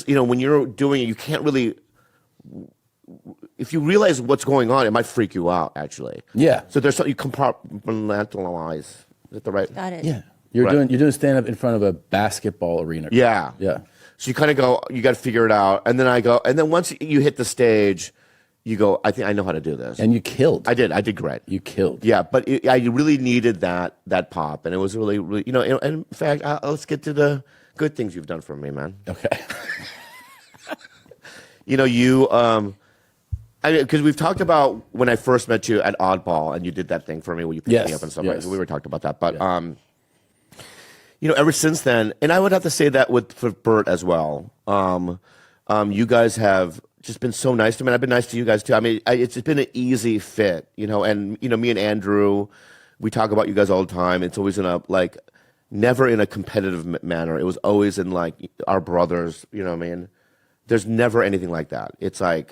You know, when you're doing it, you can't really. If you realize what's going on, it might freak you out. Actually, Yeah. So there's something you compartmentalize. Is that the right? Got it. Yeah. You're doing stand up in front of a basketball arena. Yeah. Yeah. So you kind of go, you got to figure it out, and then I go, and then once you hit the stage, you go, I think I know how to do this. And you killed. I did great. You killed. Yeah, but I really needed that pop, and it was really, really, you know. And in fact, let's get to the good things you've done for me, man. Okay. You know, because we've talked about when I first met you at Oddball, and you did that thing for me where you picked me up and stuff. Yes. Right? We were talking about that, but you know, ever since then, and I would have to say that for Bert as well. You guys have just been so nice to me. And I've been nice to you guys too. I mean, it's been an easy fit, you know. And you know, me and Andrew, we talk about you guys all the time. It's always in a never in a competitive manner. It was always in like our brothers. You know what I mean? There's never anything like that. It's like.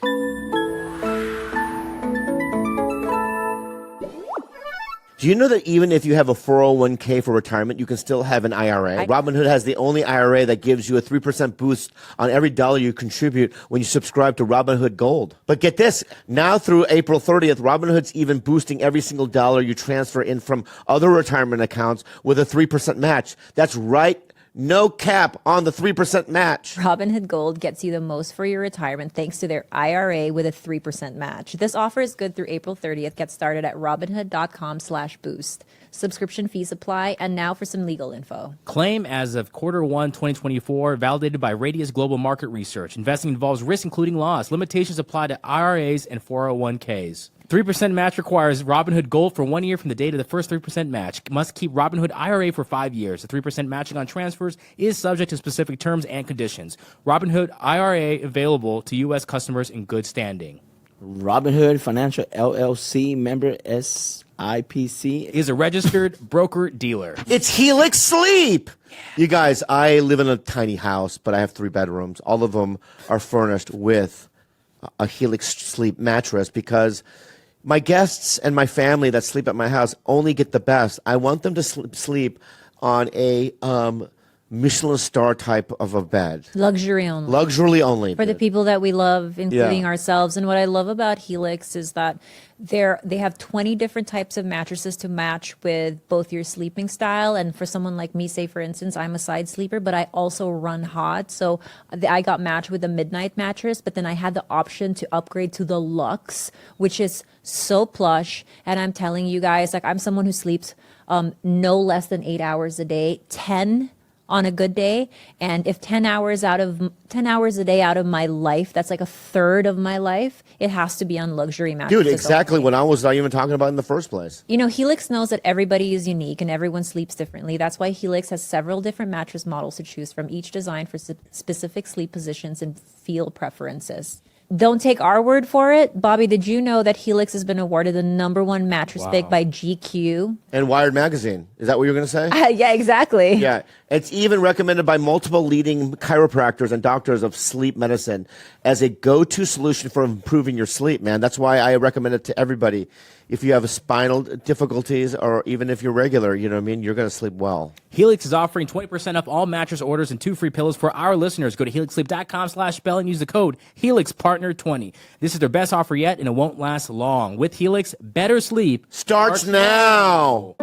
Do you know that even if you have a 401k for retirement, you can still have an IRA? Robinhood has the only IRA that gives you a 3% boost on every dollar you contribute when you subscribe to Robinhood Gold. But get this, now through April 30th, Robinhood's even boosting every single dollar you transfer in from other retirement accounts with a 3% match. That's right. No cap on the 3% match. Robinhood Gold gets you the most for your retirement thanks to their IRA with a 3% match. This offer is good through April 30th. Get started at robinhood.com/boost. Subscription fees apply. And now for some legal info. Claim as of Q1 2024, validated by Radius Global Market Research. Investing involves risk, including loss. Limitations apply to IRAs and 401ks. 3% match requires Robinhood Gold for 1 year from the date of the first 3% match. Must keep Robinhood IRA for 5 years. The 3% matching on transfers is subject to specific terms and conditions. Robinhood IRA available to U.S. customers in good standing. Robinhood Financial LLC, member SIPC. Is a registered broker-dealer. It's Helix Sleep. You guys, I live in a tiny house, but I have 3 bedrooms. All of them are furnished with a Helix Sleep mattress because my guests and my family that sleep at my house only get the best. I want them to sleep on a Michelin star type of a bed. Luxury only. Luxury only. For the people that we love, including ourselves. And what I love about Helix is that they have 20 different types of mattresses to match with both your sleeping style. And for someone like me, say for instance, I'm a side sleeper, but I also run hot. So I got matched with a midnight mattress, but then I had the option to upgrade to the Luxe, which is so plush. And I'm telling you guys, like, I'm someone who sleeps no less than 8 hours a day, 10 on a good day. And if 10 hours a day out of my life, that's like a third of my life, it has to be on luxury mattresses. Dude, exactly what I was not even talking about in the first place. You know, Helix knows that everybody is unique and everyone sleeps differently. That's why Helix has several different mattress models to choose from, each designed for specific sleep positions and feel preferences. Don't take our word for it. Bobby, did you know that Helix has been awarded the #1 mattress pick by GQ? And Wired Magazine. Is that what you're going to say? Yeah, exactly. Yeah. It's even recommended by multiple leading chiropractors and doctors of sleep medicine as a go-to solution for improving your sleep, man. That's why I recommend it to everybody. If you have spinal difficulties or even if you're regular, you know what I mean, you're going to sleep well. Helix is offering 20% off all mattress orders and 2 free pillows for our listeners. Go to helixsleep.com/spell and use the code HelixPartner20. This is their best offer yet, and it won't last long. With Helix, better sleep starts now.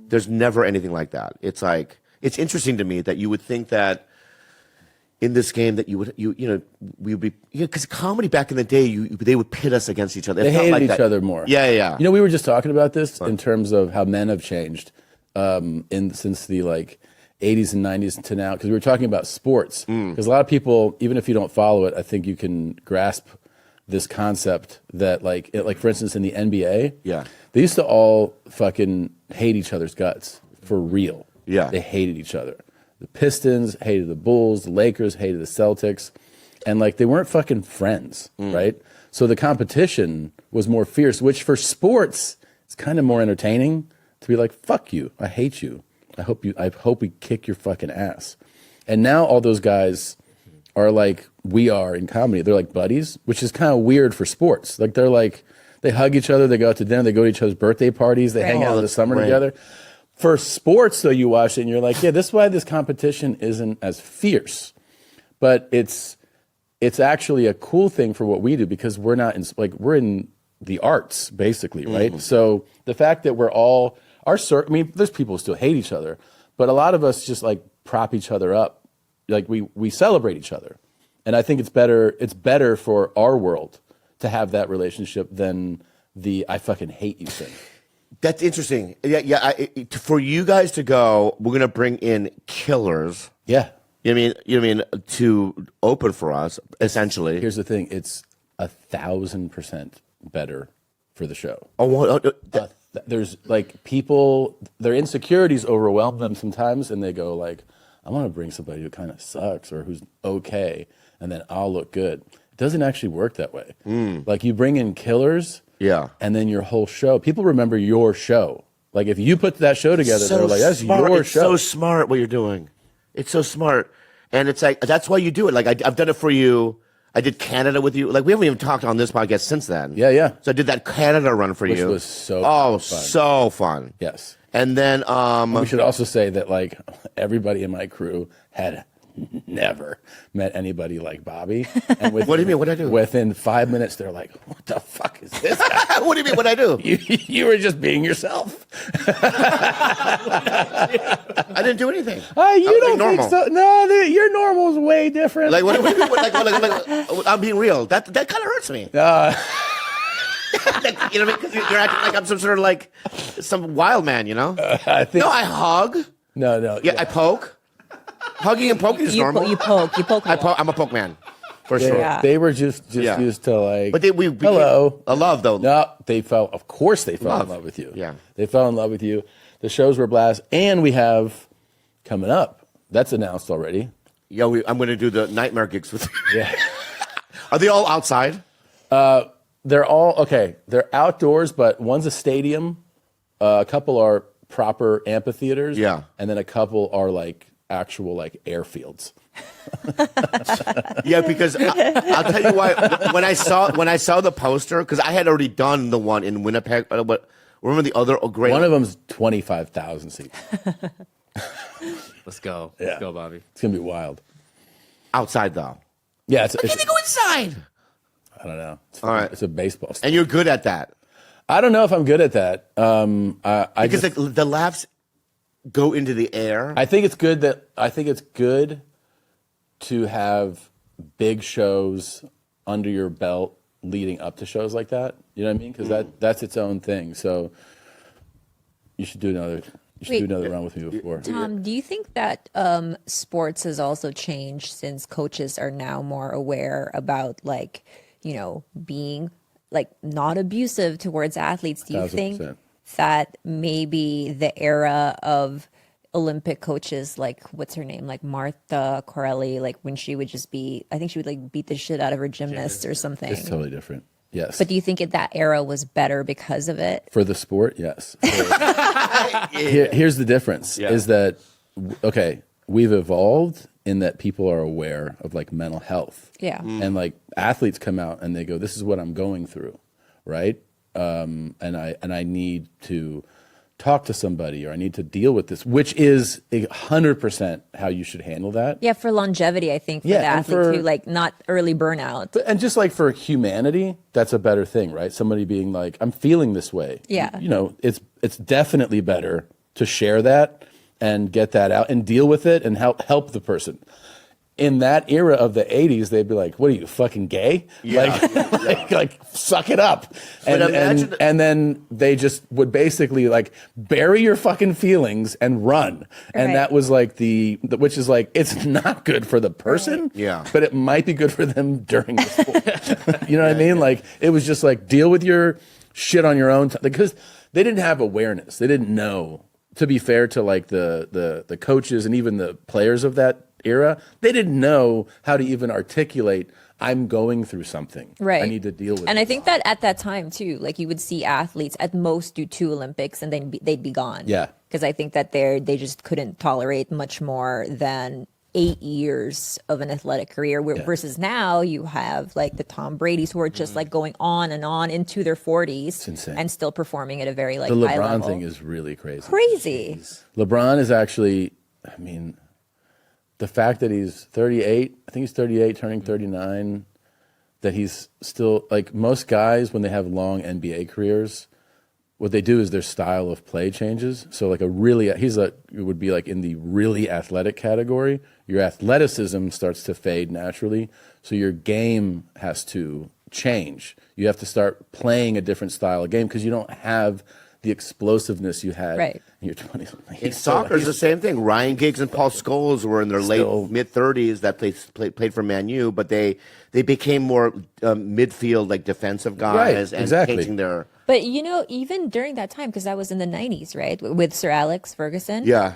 There's never anything like that. It's like, it's interesting to me that you would think that in this game that we would be, because comedy back in the day, they would pit us against each other. They hated each other more. Yeah. You know, we were just talking about this in terms of how men have changed since the 80s and 90s to now, because we were talking about sports. Because a lot of people, even if you don't follow it, I think you can grasp this concept that like for instance in the NBA, they used to all fucking hate each other's guts for real. Yeah, they hated each other. The Pistons hated the Bulls, the Lakers hated the Celtics, and like they weren't fucking friends, right? So the competition was more fierce, which for sports it's kind of more entertaining to be like, fuck you, I hate you, I hope we kick your fucking ass. And now all those guys are like we are in comedy. They're like buddies, which is kind of weird for sports. Like they hug each other, they go out to dinner, they go to each other's birthday parties, they hang out in the summer together. For sports, though, you watch it and you're like, yeah, this is why this competition isn't as fierce. But it's actually a cool thing for what we do because we're not in, like, we're in the arts, basically, right? So the fact that we're all, I mean, there's people who still hate each other, but a lot of us just like prop each other up. Like we celebrate each other. And I think it's better for our world to have that relationship than the I fucking hate you thing. That's interesting. Yeah. For you guys to go, we're gonna bring in killers. Yeah. You know what I mean to open for us essentially. Here's the thing: it's 1,000% better for the show. There's like people, their insecurities overwhelm them sometimes, and they go like, "I want to bring somebody who kind of sucks or who's okay, and then I'll look good." It doesn't actually work that way. Like you bring in killers. Yeah. And then your whole show, people remember your show. Like if you put that show together, they're like, that's your It's show. so smart what you're doing. It's so smart. And it's like, that's why you do it. Like I've done it for you. I did Canada with you. Like we haven't even talked on this podcast since then. Yeah. So I did that Canada run for Which you. was so fun. fun. So fun. Yes. And then We should also say that like everybody in my crew had never met anybody like Bobby. And What do you mean? What'd I do? Within 5 minutes, they're like, what the fuck is this guy? what do you mean? What'd I do? You were just being yourself. I didn't do anything. You I was don't being normal. think so? No, your normal is way different. Like what do you mean? Like, I'm being real. That kind of hurts me. Like, you know what I mean? Because you're acting like I'm some sort of like some wild man, you know? I think No, I hug. no. Yeah, I poke. Hugging and poking is normal. You poke. I'm a poke man, for sure. Yeah. They were just Yeah. used to like. But we hello. a love though. No, of course they fell Love. in love with you. Yeah. They fell in love with you. The shows were a blast. And we have coming up, that's announced already. Yo, I'm going to do the nightmare gigs with you. Yeah. Are they all outside? They're all, okay, they're outdoors, but one's a stadium. A couple are proper amphitheaters. Yeah. And then a couple are like actual like airfields. Yeah, because I'll tell you why. When I saw the poster, because I had already done the one in Winnipeg. But remember the other great One of them's 25,000 seats. Let's go. Yeah. Let's go, Bobby. It's going to be wild. outside though. Yeah, Can they go inside? I don't know. All right. It's a baseball stadium. And you're good at that I don't know if I'm good at that. I because just, the laughs go into the air. I think it's good to have big shows under your belt leading up to shows like that. You know what I mean? Because that's its own thing. So you should do another. You should do Wait. another run with me before. Tom, do you think that sports has also changed since coaches are now more aware about like, you know, being like not abusive towards athletes? Do you think 1000%. that maybe the era of Olympic coaches, like what's her name, like Martha Corelli, like when she would just be, I think she would like beat the shit out of her gymnasts or something. It's totally different. Yes. But do you think that era was better because of it? For the sport, yes. Here's the difference: is that okay? We've evolved in that people are aware of like mental health. Yeah. And like athletes come out and they go, "This is what I'm going through," right? And I need to talk to somebody or I need to deal with this, which is 100% how you should handle that. Yeah, for longevity, I think for Yeah, the and athlete for- too, like not early burnout. And just like for humanity, that's a better thing, right? Somebody being like, I'm feeling this way. Yeah. You know, it's definitely better to share that and get that out and deal with it and help the person. In that era of the 80s, they'd be like, what are you, fucking gay? Yeah. Like suck it up. And, imagine- and then they just would basically like bury your fucking feelings and run. And Right. that was like which is like, it's not good for the person, Yeah. but it might be good for them during the sport. You know what I mean? Like, it was just like, deal with your shit on your own because they didn't have awareness. They didn't know. To be fair to like the coaches and even the players of that era, they didn't know how to even articulate, I'm going through something. Right. I need to deal with And it. I think that at that time too, like you would see athletes at most do 2 Olympics and then they'd be gone. Yeah. Because I think that they just couldn't tolerate much more than 8 years of an athletic career versus now you have like the Tom Brady's who are just like going on and on into their 40s insane. and still performing at a very like The high LeBron level. thing is really crazy. Crazy. LeBron is actually, I mean, the fact that he's 38, I think he's 38, turning 39, that he's still, like most guys, when they have long NBA careers, what they do is their style of play changes. So like it would be like in the really athletic category. Your athleticism starts to fade naturally. So your game has to change. You have to start playing a different style of game because you don't have the explosiveness you had Right. in your 20s. In soccer, it's the same thing. Ryan Giggs and Paul Scholes were in their Still- late mid-30s that played for Man U, but they became more midfield, like defensive guys, and exactly. changing their But you know, even during that time, because that was in the 90s, right, with Sir Alex Ferguson. yeah.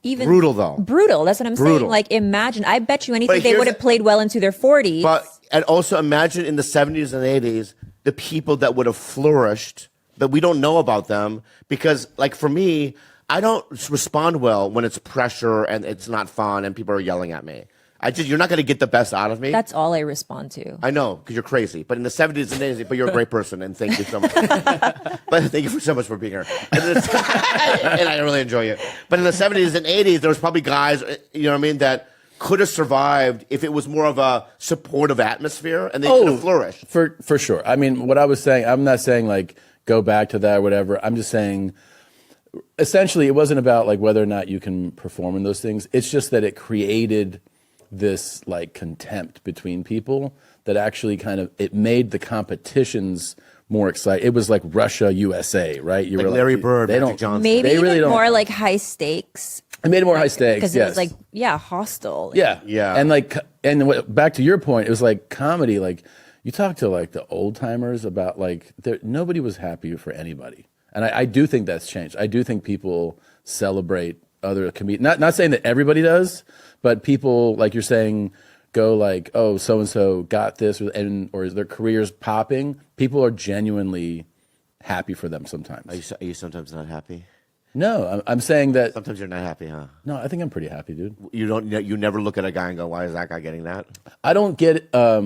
Even Brutal, though. Brutal. That's what I'm Brutal. saying. Like, imagine. I bet you anything But they here's- would have played well into their 40s. And also imagine in the 70s and 80s, the people that would have flourished that we don't know about them because, like, for me, I don't respond well when it's pressure and it's not fun and people are yelling at me. You're not going to get the best out of me. That's all I respond to. I know, because you're crazy. But in the 70s and 80s, but you're a great person, and thank you so much. But thank you so much for being here. And I really enjoy you. But in the 70s and 80s, there was probably guys, you know what I mean, that could have survived if it was more of a supportive atmosphere, and they could have flourished. For sure. I mean, what I was saying, I'm not saying like go back to that or whatever. I'm just saying, essentially, it wasn't about like whether or not you can perform in those things. It's just that it created this like contempt between people that actually it made the competitions more exciting. It was like Russia, USA, right? You Like were Larry Bird, they Magic don't, Johnson. Maybe they really even don't. more like high stakes. It made it more high stakes Because yes. it was like, hostile. Yeah. Yeah. And back to your point, it was like comedy. Like you talk to like the old timers about like nobody was happy for anybody. And I do think that's changed. I do think people celebrate other comedians. Not saying that everybody does, but people, like you're saying, go like, oh, so-and-so got this or their career's popping. People are genuinely happy for them sometimes. Are you sometimes not happy? No, I'm saying that. Sometimes you're not happy, huh? No, I think I'm pretty happy, dude. You never look at a guy and go, why is that guy getting that? I don't get I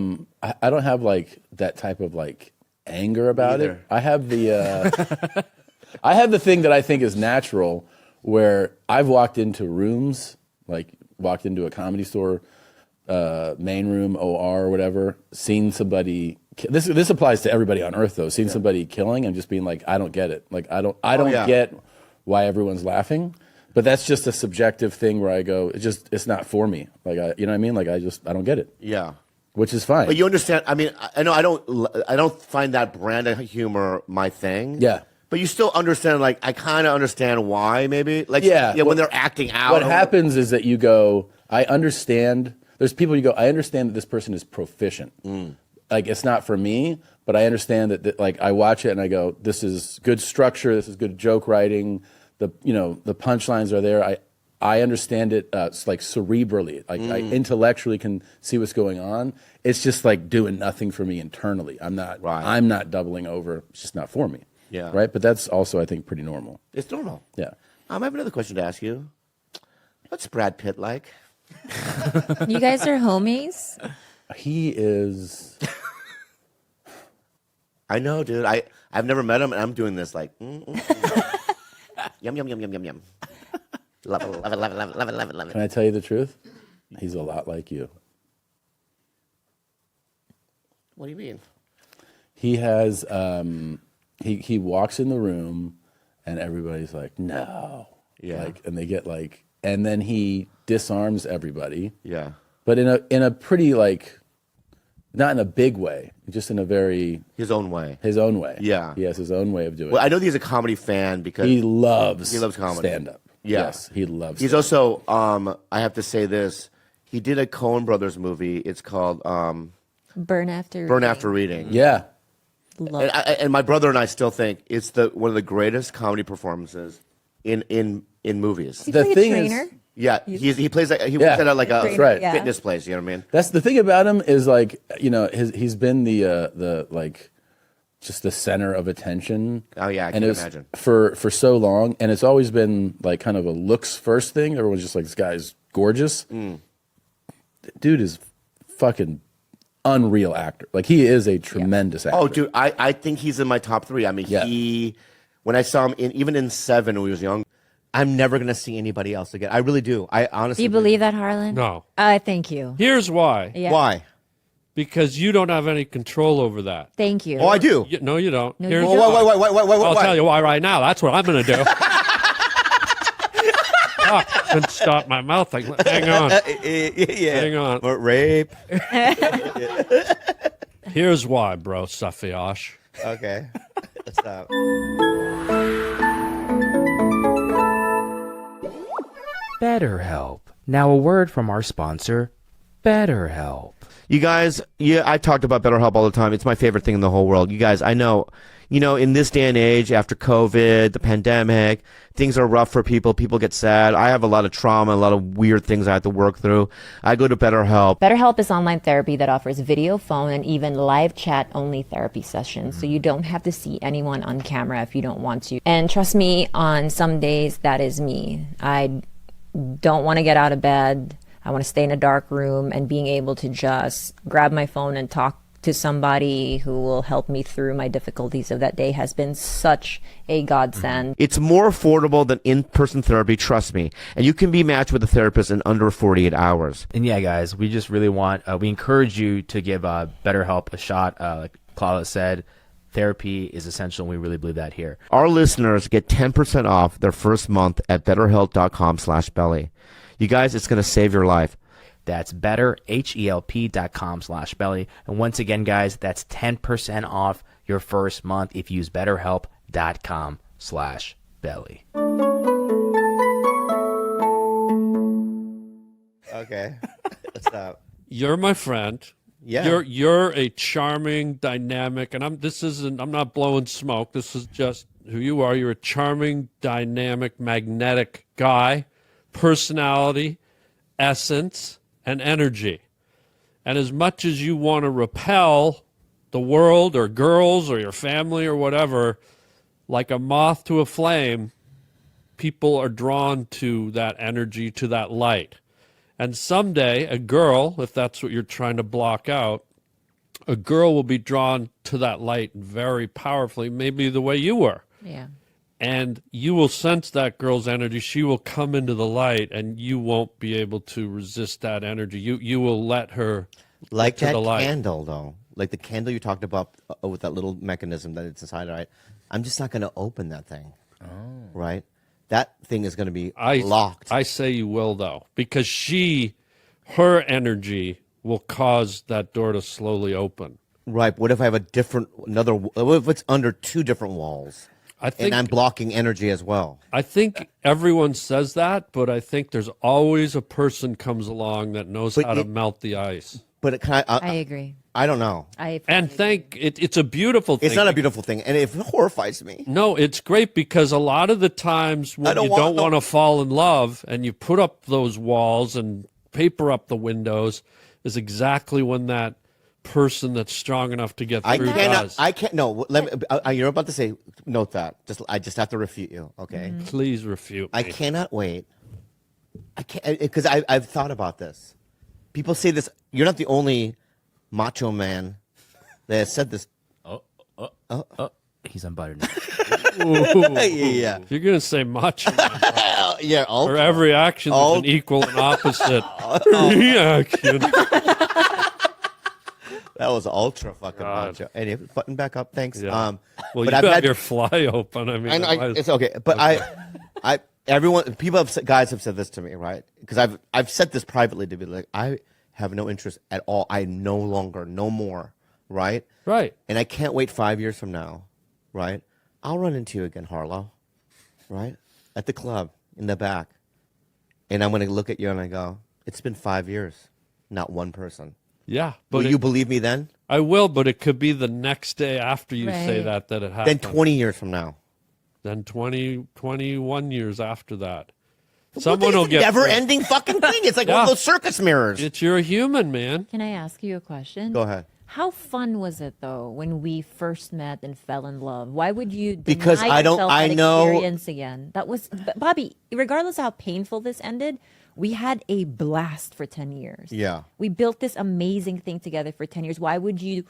don't have like that type of like anger about Neither. it. I have the I have the thing that I think is natural where I've walked into rooms, like walked into a comedy store, main room, OR or whatever, seen somebody this applies to everybody on earth though, seen somebody killing and just being like, I don't get it. Like I don't yeah. get why everyone's laughing. But that's just a subjective thing where I go, it's not for me. Like you know what I mean? Like I don't get it. Yeah. Which is fine. But you understand, I mean, I know I don't find that brand of humor my thing. Yeah. But you still understand, like, I kind of understand why, maybe. Like, Yeah. when they're acting out. What happens is that you go, I understand. There's people you go, I understand that this person is proficient. Like, it's not for me, but I understand that, like, I watch it and I go, this is good structure. This is good joke writing. The punchlines are there. I understand it like cerebrally. Like, I intellectually can see what's going on. It's just like doing nothing for me internally. I'm not doubling over. It's just not for me. Yeah. Right. But that's also, I think, pretty normal. It's normal. Yeah. I have another question to ask you. What's Brad Pitt like? You guys are homies? He is. I know, dude. I've never met him, and I'm doing this like, yum, yum, yum, yum, yum, yum. Love it, love it, love it, love it, love it, love it, love it. Can I tell you the truth? He's a lot like you. What do you mean? He has. He walks in the room, and everybody's like, "No." Yeah. Like, and they get like, and then he disarms everybody. Yeah. But in a pretty like, not in a big way, just in a very His own way. his own way. Yeah. He has his own way of doing Well, it. I know he's a comedy fan because He loves comedy. stand up. Yeah. Yes, he loves. he's stand-up. also. I have to say this. He did a Coen Brothers movie. It's called Burn After Burn Reading. After Reading. Yeah. Love And my brother and I still think it's one of the greatest comedy performances in movies. He The played a thing is- trainer. Yeah, he plays like he Yeah. works at like a Trainer, right. yeah. fitness place. You know what I mean? That's the thing about him is like, he's been the like just the center of attention. Oh, yeah, I and can it was imagine. for so long, and it's always been like kind of a looks first thing. Everyone's just like, this guy's gorgeous. Dude is fucking unreal actor. Like he is a tremendous actor. Oh, dude, I think he's in my top 3. I mean, Yeah. when I saw him even in Seven when he was young, I'm never gonna see anybody else again. I really do. I honestly Do you believe that, Harlan? No. Thank you. Here's why. Yeah. Why? Because you don't have any control over that. Thank you. Oh, I do. No, you don't. No, Here's you Well, don't. wait. I'll tell you why right now. That's what I'm going to do. Couldn't stop my mouth. Like, hang on. Yeah. Hang on. But rape. Here's why, bro, Safiash. Okay. Stop. BetterHelp. Now a word from our sponsor, BetterHelp. You guys, I talked about BetterHelp all the time. It's my favorite thing in the whole world. You guys, I know, in this day and age, after COVID, the pandemic, things are rough for people. People get sad. I have a lot of trauma, a lot of weird things I have to work through. I go to BetterHelp. BetterHelp is online therapy that offers video, phone, and even live chat only therapy sessions. So you don't have to see anyone on camera if you don't want to. And trust me, on some days, that is me. I don't want to get out of bed. I want to stay in a dark room, and being able to just grab my phone and talk to somebody who will help me through my difficulties of that day has been such a godsend. It's more affordable than in-person therapy, trust me. And you can be matched with a therapist in under 48 hours. And yeah, guys, we just really we encourage you to give BetterHelp a shot. Like Claudia said, therapy is essential, and we really believe that here. Our listeners get 10% off their first month at betterhelp.com/belly. You guys, it's going to save your life. That's betterhelp.com/belly. And once again, guys, that's 10% off your first month if you use betterhelp.com/belly. Okay. Stop. You're my friend. Yeah. You're a charming, dynamic, and I'm not blowing smoke. This is just who you are. You're a charming, dynamic, magnetic guy, personality, essence, and energy. And as much as you want to repel the world or girls or your family or whatever, like a moth to a flame, people are drawn to that energy, to that light. And someday a girl, if that's what you're trying to block out, a girl will be drawn to that light very powerfully, maybe the way you were. Yeah. And you will sense that girl's energy. She will come into the light, and you won't be able to resist that energy. You will let her Like to that the light. candle, though. Like the candle you talked about with that little mechanism that it's inside, right? I'm just not going to open that thing. Oh. Right? That thing is going to be locked. I say you will, though, because her energy will cause that door to slowly open. Right. What if I have what if it's under 2 different walls? I think And I'm blocking energy as well. I think everyone says that, but I think there's always a person comes along that knows how to melt the ice. But I agree. I don't know. It's a beautiful thing. It's not a beautiful thing, and it horrifies me. No, it's great because a lot of the times when you don't want to fall in love and you put up those walls and paper up the windows is exactly when that person that's strong enough to get through does. I can't. No, you're about to say. Note that. I just have to refute you. Okay. Please refute me. I cannot wait. I can't because I've thought about this. People say this. You're not the only macho man that has said this. He's unbuttered. Yeah. If you're going to say macho, Yeah. for every action there's an equal and opposite reaction. That was ultra fucking macho. Anyway, button back up. Thanks. Yeah. Well, Well, but you I've have had your fly open. I mean, it's okay, but guys have said this to me, right? Because I've said this privately to be like, I have no interest at all. No more, right? right. And I can't wait 5 years from now, right? I'll run into you again, Harlow, right? At the club in the back, and I'm going to look at you and I go, it's been 5 years, not one person. Yeah, but Will you believe me then? I will, but it could be the next day after you say Right. that it happened. Then 20 years from now. Then 21 years after that. Someone will It's a get never-ending fucking thing. It's like one of Yeah. those circus mirrors. You're a human, man. Can I ask you a question? Go ahead. How fun was it though when we first met and fell in love? Why would you deny Because I don't- yourself I that know- experience again? That was Bobby. Regardless of how painful this ended, We had a blast for 10 years. Yeah. We built this amazing thing together for 10 years. Why would you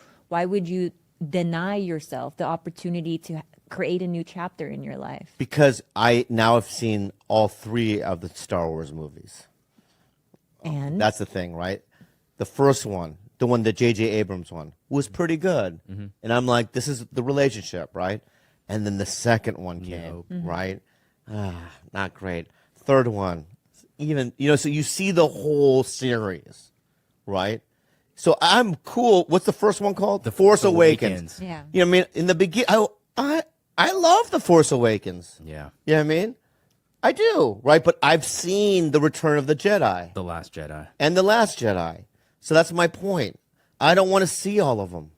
deny yourself the opportunity to create a new chapter in your life? Because I now have seen all 3 of the Star Wars movies. And That's the thing, right? The first one, the one that J.J. Abrams one, was pretty good. And I'm like, this is the relationship, right? And then the second one came, right? Not great. Third one, even, so you see the whole series, right? So I'm cool. What's the first one called? The Force Awakens. Yeah. You know what I mean? In the beginning, I love The Force Awakens. Yeah. You know what I mean? I do, right? But I've seen The Return of the Jedi The Last Jedi. and The Last Jedi. So that's my point. I don't want to see all of them.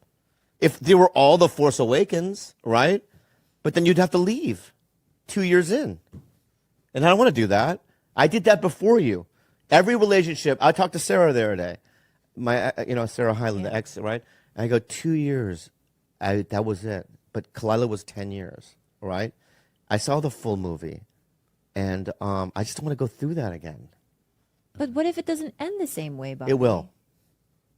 If they were all The Force Awakens, right? But then you'd have to leave 2 years in. And I don't want to do that. I did that before you. Every relationship, I talked to Sarah the other day. Sarah Hyland, the ex, right? And I go, 2 years. That was it. But Kalila was 10 years, right? I saw the full movie. And I just don't want to go through that again. But what if it doesn't end the same way, Bobby? It will.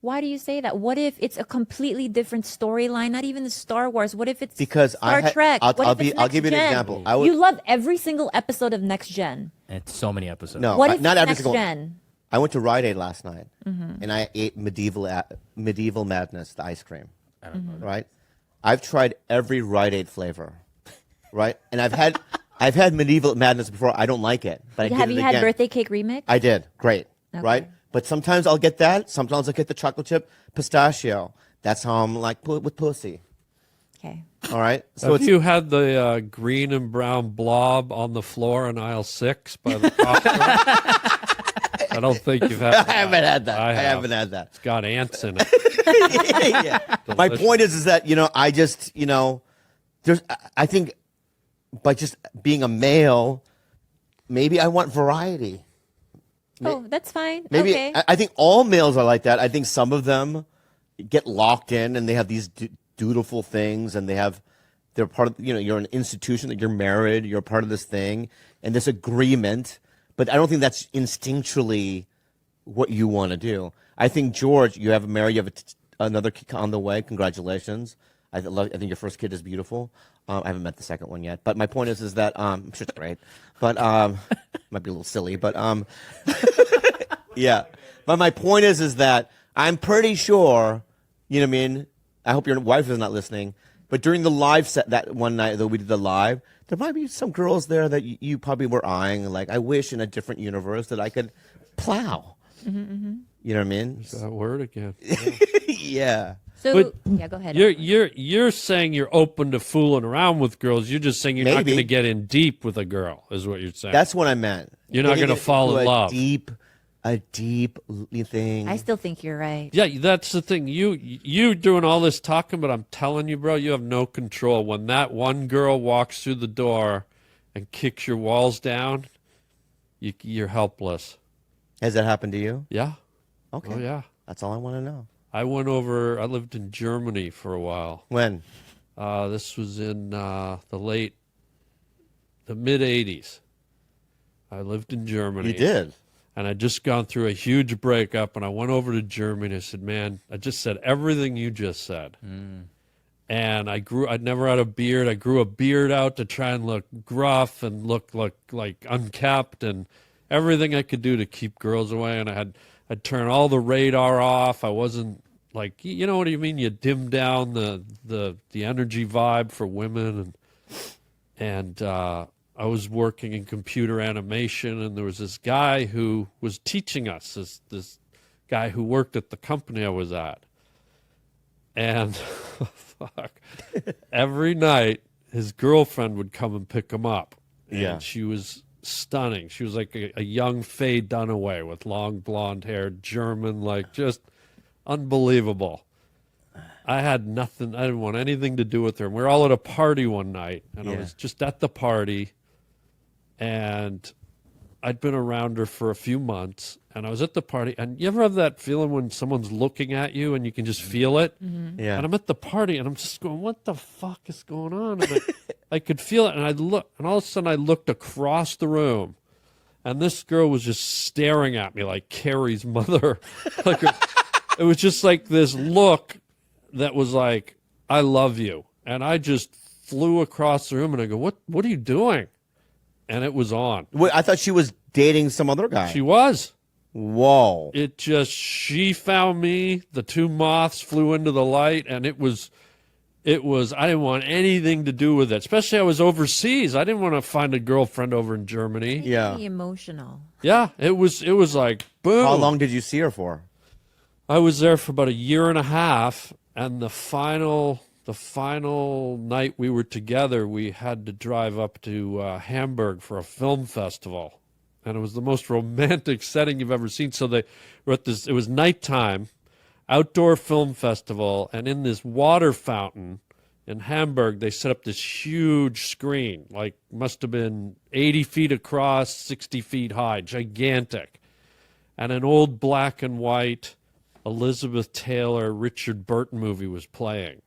Why do you say that? What if it's a completely different storyline? Not even the Star Wars. What if it's Because Star Trek? I'll What if it's give you an Next Gen? example. You love every single episode of Next Gen. And so many episodes. No, What if not it's every Next single. Gen? I went to Rite Aid last night, and I ate medieval madness, the ice cream. Right. I've tried every Rite Aid flavor, right? And I've had medieval madness before. I don't like it, but I Have did you it had again. Birthday Cake Remix? I did. Great. Okay. Right. But sometimes I'll get that. Sometimes I'll get the chocolate chip pistachio. That's how I'm like with pussy. Okay. All right. So Have it's you had the green and brown blob on the floor in aisle 6 by the cocktail? I don't think you've had I haven't had that. I have. haven't had that. It's got ants in it. Yeah. My point is that I just there's I think by just being a male, maybe I want variety. Oh, that's fine. Maybe okay. I think all males are like that. I think some of them get locked in and they have these dutiful things, and they're part of you're an institution, that you're married, you're part of this thing, and this agreement. But I don't think that's instinctually what you want to do. I think, George, you have married, you have another kid on the way. Congratulations. I think your first kid is beautiful. I haven't met the second one yet, but my point is that I'm sure it's great, but might be a little silly, but yeah. But my point is that I'm pretty sure, you know what I mean. I hope your wife is not listening, but during the live set that one night that we did the live, there might be some girls there that you probably were eyeing. Like, I wish in a different universe that I could plow. You know what I mean? That word again. Yeah. So But yeah, go ahead. You're saying you're open to fooling around with girls. You're just saying you're not Maybe. going to get in deep with a girl, is what you're saying. That's what I meant. You're not Getting gonna fall into in love. A deep thing. I still think you're right. Yeah, that's the thing. You doing all this talking, but I'm telling you, bro, you have no control. When that one girl walks through the door and kicks your walls down, you're helpless. Has that happened to you? Yeah. Okay. Oh yeah. That's all I want to know. I lived in Germany for a while. When? This was in the mid 80s. I lived in Germany. You did. And I'd just gone through a huge breakup, and I went over to Germany. And I said, man, I just said everything you just said. And I'd never had a beard. I grew a beard out to try and look gruff and look like unkept, and everything I could do to keep girls away. And I'd turn all the radar off. I wasn't like, you know what I mean? You dim down the energy vibe for women. And I was working in computer animation, and there was this guy who was teaching us, this guy who worked at the company I was at. And fuck, every night his girlfriend would come and pick him up. And Yeah. she was stunning. She was like a young Faye Dunaway with long blonde hair, German, like just unbelievable. I had nothing. I didn't want anything to do with her. And we were all at a party one night, and I Yeah. was just at the party, and I'd been around her for a few months, and I was at the party. And you ever have that feeling when someone's looking at you and you can just feel it? Yeah. And I'm at the party, and I'm just going, "What the fuck is going on?" And I could feel it, and I look, and all of a sudden I looked across the room, And this girl was just staring at me like Carrie's mother. It was just like this look that was like, I love you. And I just flew across the room and I go, what are you doing? And it was on. Wait, I thought she was dating some other guy. She was. Whoa. She found me, the two moths flew into the light, and it was, I didn't want anything to do with it. Especially I was overseas. I didn't want to find a girlfriend over in Germany. Yeah. Very emotional. Yeah, it was like, boom. How long did you see her for? I was there for about a year and a half, and the final night we were together, we had to drive up to Hamburg for a film festival, and it was the most romantic setting you've ever seen. So they were at this. It was nighttime, outdoor film festival, and in this water fountain in Hamburg, they set up this huge screen, like must have been 80 feet across, 60 feet high, gigantic, and an old black and white Elizabeth Taylor, Richard Burton movie was playing.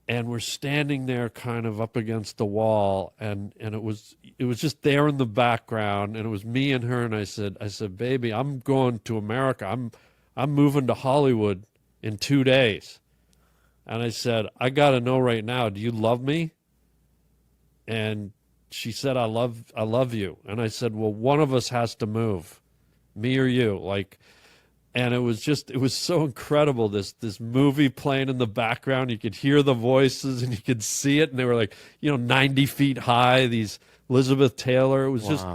And we're standing there kind of up against the wall, and it was just there in the background, and it was me and her, and I said, baby, I'm going to America. I'm moving to Hollywood in 2 days. And I said, I gotta know right now, do you love me? And she said, I love you. And I said, well, one of us has to move, me or you. And it was so incredible, this movie playing in the background. You could hear the voices and you could see it, and they were like, 90 feet high, these Elizabeth Taylor. It was just,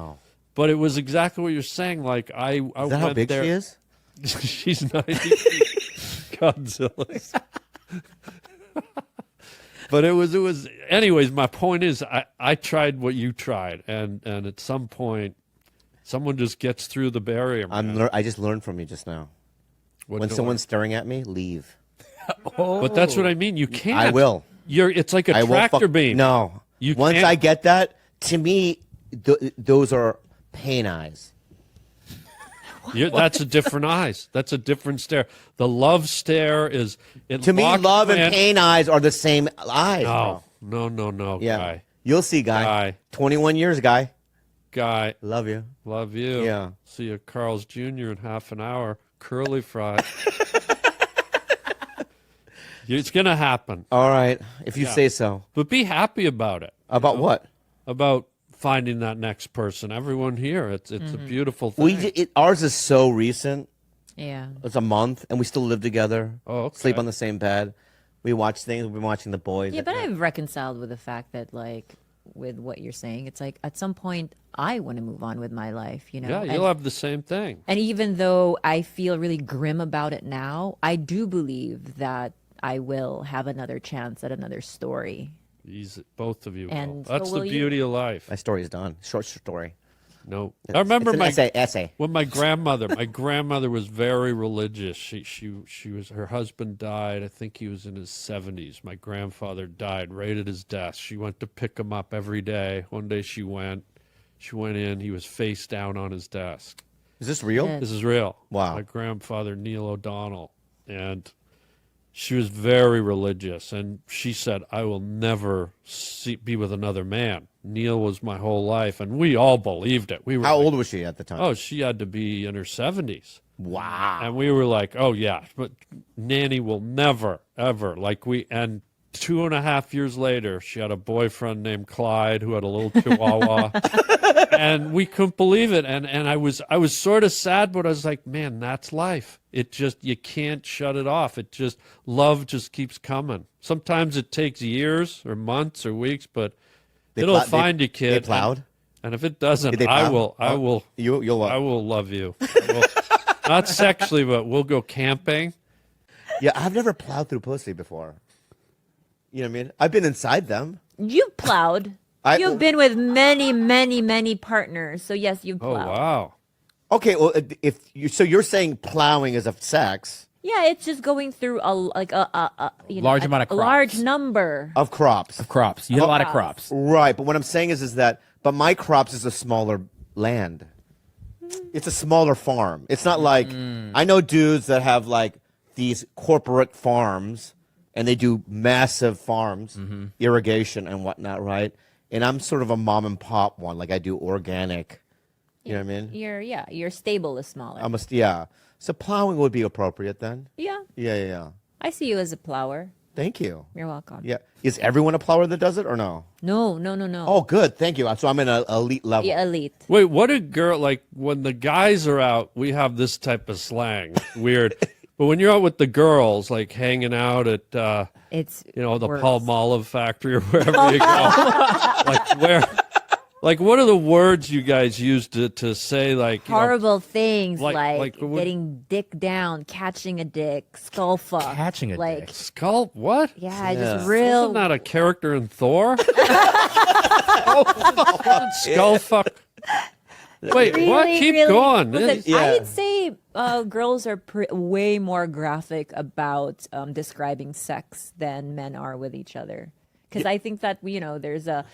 but it was exactly what you're saying. Like I Is went that how big there. she is? She's 90 feet. Godzilla. But it was anyways, my point is I tried what you tried, and at some point someone just gets through the barrier. Man. I just learned from you just now. What When do someone's staring at me, leave. But that's what I mean. You can't. I will. It's like a I will tractor beam. No. You Once can't- I get that, to me, those are pain eyes. That's a different eyes. That's a different stare. The love stare is To me, love and pain eyes are the same eyes. No, no, Yeah. guy. You'll see, guy. 21 years, guy. Love you. Love you. Yeah. See you at Carl's Jr. in half an hour. Curly fry. It's gonna happen. All right, if you Yeah. say so. But be happy about it. About what? About finding that next person. Everyone here, it's a beautiful thing. Ours is so recent. Yeah. It's a month, and we still live together. Oh, okay. Sleep on the same bed. We watch things. We've been watching The Boys. Yeah, but I've reconciled with the fact that, like, with what you're saying, it's like at some point I want to move on with my life, Yeah, you'll have the same thing. And even though I feel really grim about it now, I do believe that I will have another chance at another story. Both of you. And That's so the will you. beauty of life. My story is done. Short story. No, I remember It's an essay. when my grandmother was very religious. She was, her husband died. I think he was in his 70s. My grandfather died right at his desk. She went to pick him up every day. One day she went in. He was face down on his desk. Is this real? Yeah. This is real. Wow. My grandfather, Neil O'Donnell, and she was very religious, and she said, I will never be with another man. Neil was my whole life, and we all believed it. We were How like, old was she at the time? Oh, she had to be in her 70s. Wow. And we were like, oh, yeah, but Nanny will never, ever. And 2.5 years later, she had a boyfriend named Clyde who had a little chihuahua. And we couldn't believe it. And I was sort of sad, but I was like, man, that's life. You can't shut it off. Love just keeps coming. Sometimes it takes years or months or weeks, but it'll find you, kid. They plowed? And if it doesn't, Did they I plow? will. You'll what? I will love you. Not sexually, but we'll go camping. Yeah, I've never plowed through pussy before. You know what I mean? I've been inside them. You've plowed. You've been with many, many, many partners. So yes, you've Oh, plowed. wow. Okay, well, so you're saying plowing is of sex Yeah, it's just going through a Large amount of a large crops. number. of crops, Crops. You hit a lot of crops. right? But what I'm saying is that, but my crops is a smaller land. It's a smaller farm. It's not like I know dudes that have like these corporate farms and they do massive farms, irrigation and whatnot, right? And I'm sort of a mom and pop one. Like I do organic You know what I mean? Your stable is smaller. Yeah. So plowing would be appropriate then. Yeah, Yeah. I see you as a plower. Thank you. You're welcome. Yeah. Is everyone a plower that does it or no? No. Oh, good. Thank you. So I'm in an elite level. Yeah, elite. Wait, what a girl, like when the guys are out, we have this type of slang. It's weird. But when you're out with the girls, like hanging out at, It's the worse. Palmolive factory or wherever you go, like what are the words you guys use to say, like, Horrible things like- like, like what- getting dick down, catching a dick, skull fuck. Catching a like, dick. skull? What? Yeah, just real. Isn't that a character in Thor? Skull fuck. Wait, what? really, Keep really- going. Listen, Yeah. I'd say girls are way more graphic about describing sex than men are with each other. Because I think that there's a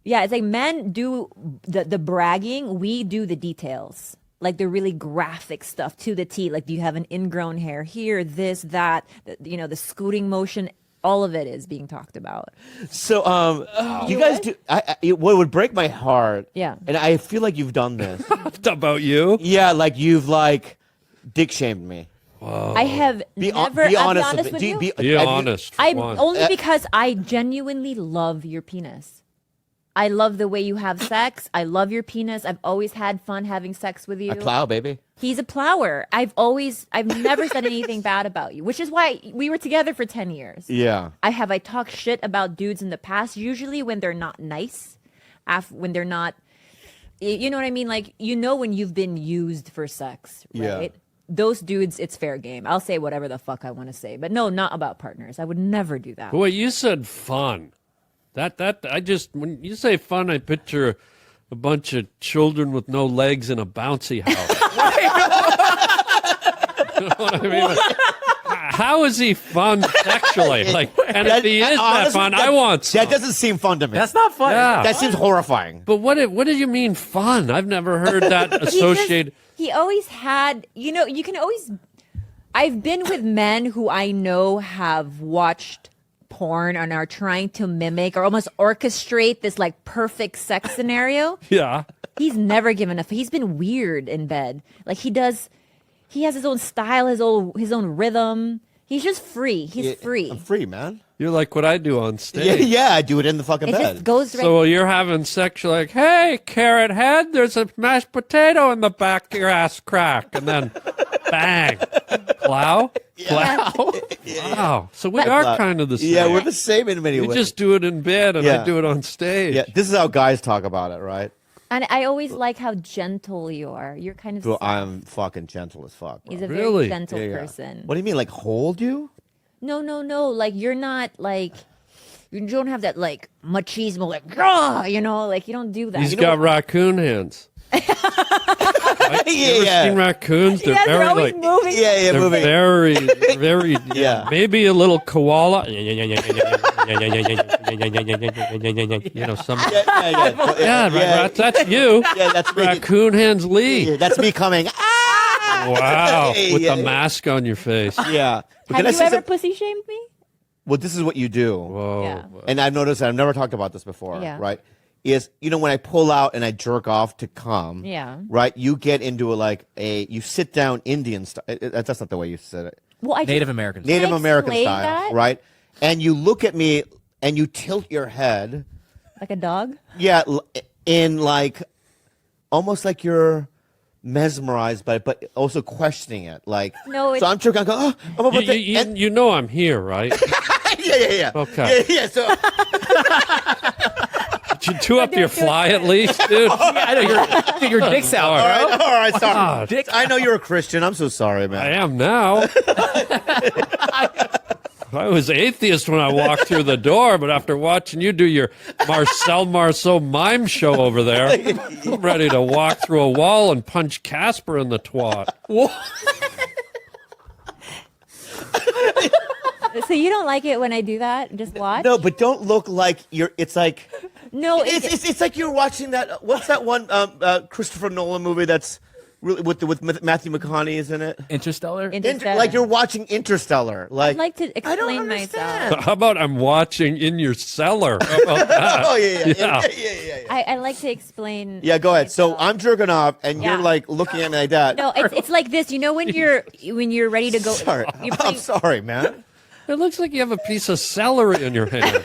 it's like men do the bragging, we do the details. Like the really graphic stuff to the T. Like, do you have an ingrown hair here? This, that. The scooting motion. All of it is being talked about. So, you guys do. What would break my heart? Yeah. And I feel like you've done this. About you? Yeah, like you've dick shamed me. I have Be, never. be I'll honest be honest with you. Be have you- honest. I Come on. only because I genuinely love your penis. I love the way you have sex. I love your penis. I've always had fun having sex with you. I plow, baby. He's a plower. I've never said anything bad about you, which is why we were together for 10 years. Yeah. I talked shit about dudes in the past, usually when they're not nice, when they're not, you know what I mean? Like, when you've been used for sex, Yeah. right? Those dudes, it's fair game. I'll say whatever the fuck I want to say, but no, not about partners. I would never do that. But wait, you said fun. When you say fun, I picture a bunch of children with no legs in a bouncy house. You know what I mean? Like, how is he fun sexually? Like, and if he is that Honestly, fun, I want some. That doesn't seem fun to me. That's not fun. Yeah. That seems horrifying. But what do you mean fun? I've never heard that associated. He always had, you can always. I've been with men who I know have watched porn and are trying to mimic or almost orchestrate this like perfect sex scenario. Yeah. He's never given a. He's been weird in bed. Like he has his own style, his own rhythm. He's just free. He's free. I'm free, man. You're like what I do on Yeah, stage. yeah, I do it in the fucking It bed. just goes right. So you're having sex, you're like, hey, carrot head, there's a mashed potato in the back of your ass crack. And then bang. Plow? Plow? Wow. So we are kind of the same. Yeah, we're the same in many You ways. just do it in bed and Yeah. I do it on stage. Yeah, this is how guys talk about it, right? And I always like how gentle you are. You're kind of. Bro, I'm fucking gentle as fuck. Bro. He's a Really? very gentle Yeah, yeah. person. What do you mean, like hold you? No. Like you're not like. You don't have that like machismo, like like you don't do that. He's got raccoon hands. Right? You ever Yeah. seen raccoons? They're Yeah, they're very always like moving. Yeah, they're moving. very Yeah. Maybe a little koala. You know, some Yeah, that's you. Yeah, that's me. Raccoon hands Lee. Yeah, that's me coming. Ah! Wow. With Yeah. the mask on your face. Yeah. But Have can I you say ever some- pussy shamed me? Well, this is what you do. Whoa. Yeah. And I've noticed that I've never talked about this before, Yeah. right? Is when I pull out and I jerk off to come, Yeah. right? You get into you sit down Indian style. That's not the way you said it. Well, I Native just- Americans. Native I American explain style, that? right? And you look at me and you tilt your head, like a dog. yeah, in like almost like you're mesmerized by it, but also questioning it. Like, No, so it's- I'm jerking. I go, oh, I'm about to. and- You know I'm here, right? yeah. Okay. Yeah. So Did you chew up your fly at least, dude? I know your dick's out, bro. all right, sorry. God. Dick. I know you're a Christian. I'm so sorry, I man. am now. I was atheist when I walked through the door, but after watching you do your Marcel Marceau mime show over there, I'm ready to walk through a wall and punch Casper in the twat. So you don't like it when I do that? Just watch? No, but don't look like you're. It's like No, it's like you're watching that. What's that one Christopher Nolan movie? That's Really, with Matthew McConaughey, isn't it? Interstellar. Like you're watching Interstellar. Like I'd like to I don't explain understand. myself. How about I'm watching in your cellar? How about that? Oh yeah, Yeah. I like to explain. Yeah, go ahead. So I'm jerking off, and Yeah. you're like looking at me like that. No, it's like this. You know when you're ready to go. Sorry, You're I'm playing, sorry, man. It looks like you have a piece of celery in your hand.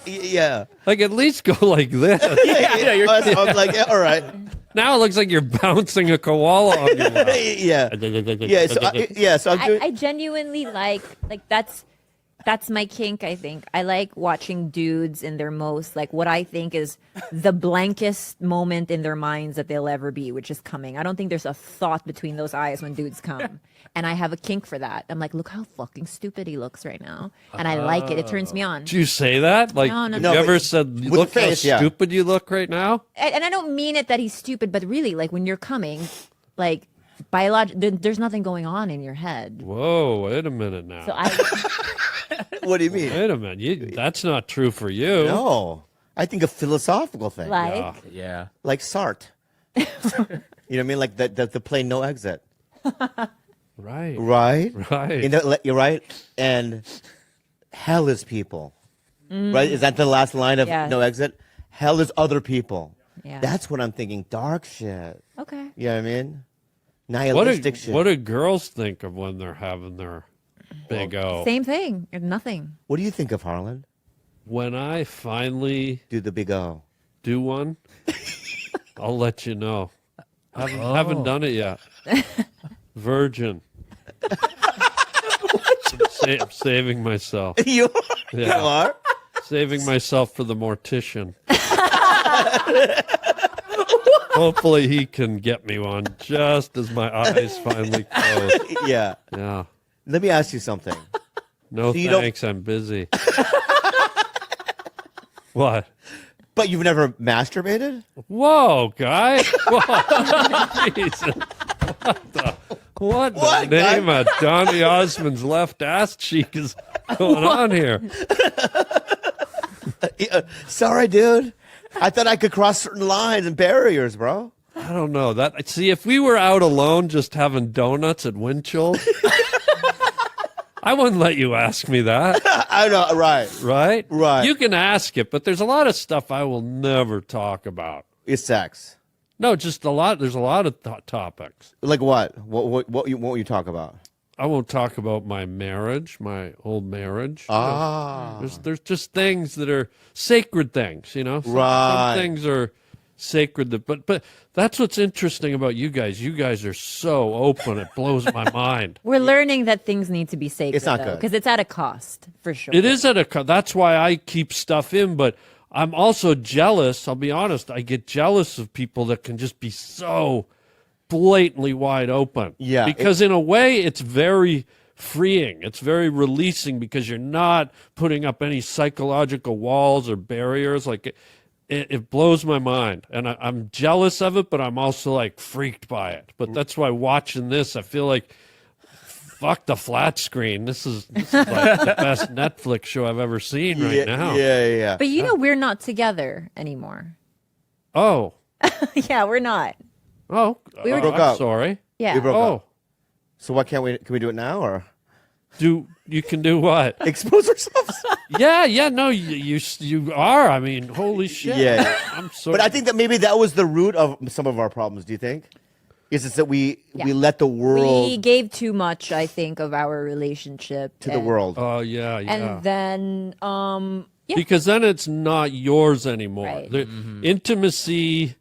Yeah, Like at least go like this. I was like, yeah, all right. Now it looks like you're bouncing a koala on your lap. Yeah, yeah. So I'm doing. I genuinely like that's my kink. I think I like watching dudes in their most like what I think is the blankest moment in their minds that they'll ever be, which is coming. I don't think there's a thought between those eyes when dudes come, and I have a kink for that. I'm like, look how fucking stupid he looks right now, and I like it. It turns me on. Do you say that? Like, No, have no. you No, ever but said, with look the face, how yeah. stupid you look right now? And I don't mean it that he's stupid, but really, like when you're coming, like there's nothing going on in your head. Whoa, wait a minute now. So I. What do you mean? Wait a minute. That's not true for you. No, I think a philosophical thing, Like, Yeah. like Sartre. You know what I mean? Like the play No Exit. Right. Right. Right. You know, you're right. And hell is people. Right? Is that the last line of Yeah. No Exit? Hell is other people. Yeah. That's what I'm thinking. Dark shit. okay. You know what I mean? What Nihilistic do, shit. what do girls think of when they're having their big O? Same thing. Nothing. What do you think of Harlan? When I finally Do the big O. do one, I'll let you know. Haven't done it yet. Virgin. I'm saving myself. You Yeah. are? Saving myself for the mortician. Hopefully he can get me one just as my eyes finally close. Yeah. Yeah. Let me ask you something. No So you don't- thanks, I'm busy. What? But you've never masturbated? Whoa, guy. Whoa. Jesus. What What, the name of Donny Osmond's left ass cheek is going on here? Sorry, dude. I thought I could cross certain lines and barriers, bro. I don't know. That see, if we were out alone just having donuts at Winchell, I wouldn't let you ask me that, I know, right. right? Right. You can ask it, but there's a lot of stuff I will never talk about. It's sex. No, just a lot. There's a lot of topics. Like what? What will you talk about? I won't talk about my marriage, my old marriage. Ah. There's just things that are sacred things, you know. Right. Some things are sacred, but that's what's interesting about you guys. You guys are so open; it blows my mind. We're learning that things need to be sacred. It's not good. because it's at a cost for sure. It is at a. That's why I keep stuff in, but I'm also jealous. I'll be honest. I get jealous of people that can just be so blatantly wide open. Yeah, Because in a way, it's very freeing. It's very releasing because you're not putting up any psychological walls or barriers. Like it blows my mind, and I'm jealous of it, but I'm also like freaked by it. But that's why watching this, I feel like. Fuck the flat screen. This is like the best Netflix show I've ever seen right now. Yeah. But you know, we're not together anymore. Oh. Yeah, we're not. Oh. We were- Broke I'm up. sorry. Yeah. We broke Oh. up. So what can we do it now or You can do what? expose ourselves? Yeah, no, you are. I mean, holy shit. Yeah. I'm sorry. But I think that maybe that was the root of some of our problems. Do you think? Is it that we let the world We gave too much, I think, of our relationship to the world? Oh, yeah. and then yeah. Because then it's not yours anymore. Right. The intimacy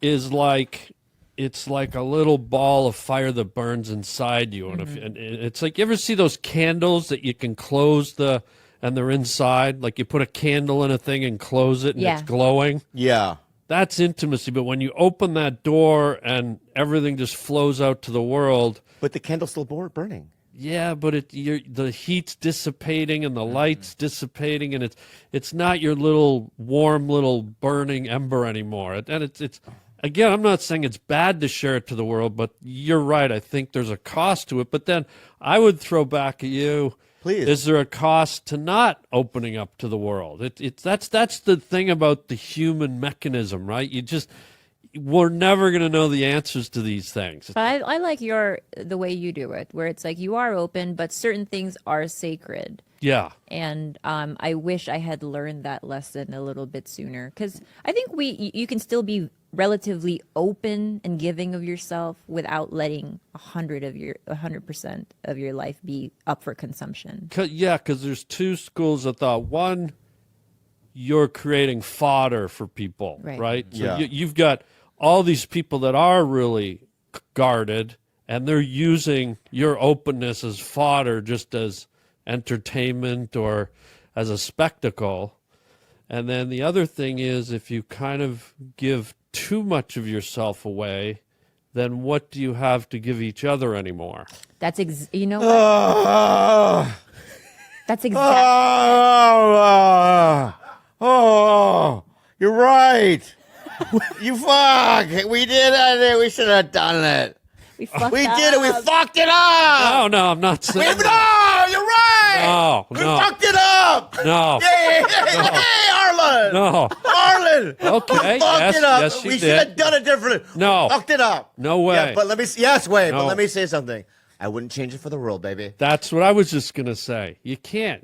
is like it's like a little ball of fire that burns inside you, and, and it's like you ever see those candles that you can close and they're inside, like you put a candle in a thing and close it and Yeah. it's glowing. Yeah. That's intimacy. But when you open that door and everything just flows out to the world. But the candle's still burning. Yeah, but the heat's dissipating and the light's dissipating, and it's not your little warm little burning ember anymore. And it's again, I'm not saying it's bad to share it to the world, but you're right. I think there's a cost to it. But then I would throw back at you. Please. Is there a cost to not opening up to the world? That's the thing about the human mechanism, right? we're never going to know the answers to these things. But I like the way you do it, where it's like you are open, but certain things are sacred. Yeah. And I wish I had learned that lesson a little bit sooner, because I think you can still be relatively open and giving of yourself without letting 100% of your life be up for consumption. Because there's two schools of thought. One, you're creating fodder for people, Right. right? So Yeah. you've got all these people that are really guarded, and they're using your openness as fodder, just as entertainment or as a spectacle. And then the other thing is, if you kind of give too much of yourself away, then what do you have to give each other anymore? That's you know what? That's exactly. Oh, you're right. You fuck. We did it. We should have done it. We fucked We did it. We up. fucked it up. No, I'm not saying No, that. you're right. No, we no. fucked it up. No. Hey, Arlen. No. Arlen. Okay, We fucked yes, it up. yes, you we did. should have done it differently. No. Fucked it up. No way. Yeah, but let me. Yes, wait. No. But let me say something. I wouldn't change it for the world, baby. That's what I was just gonna say. You can't.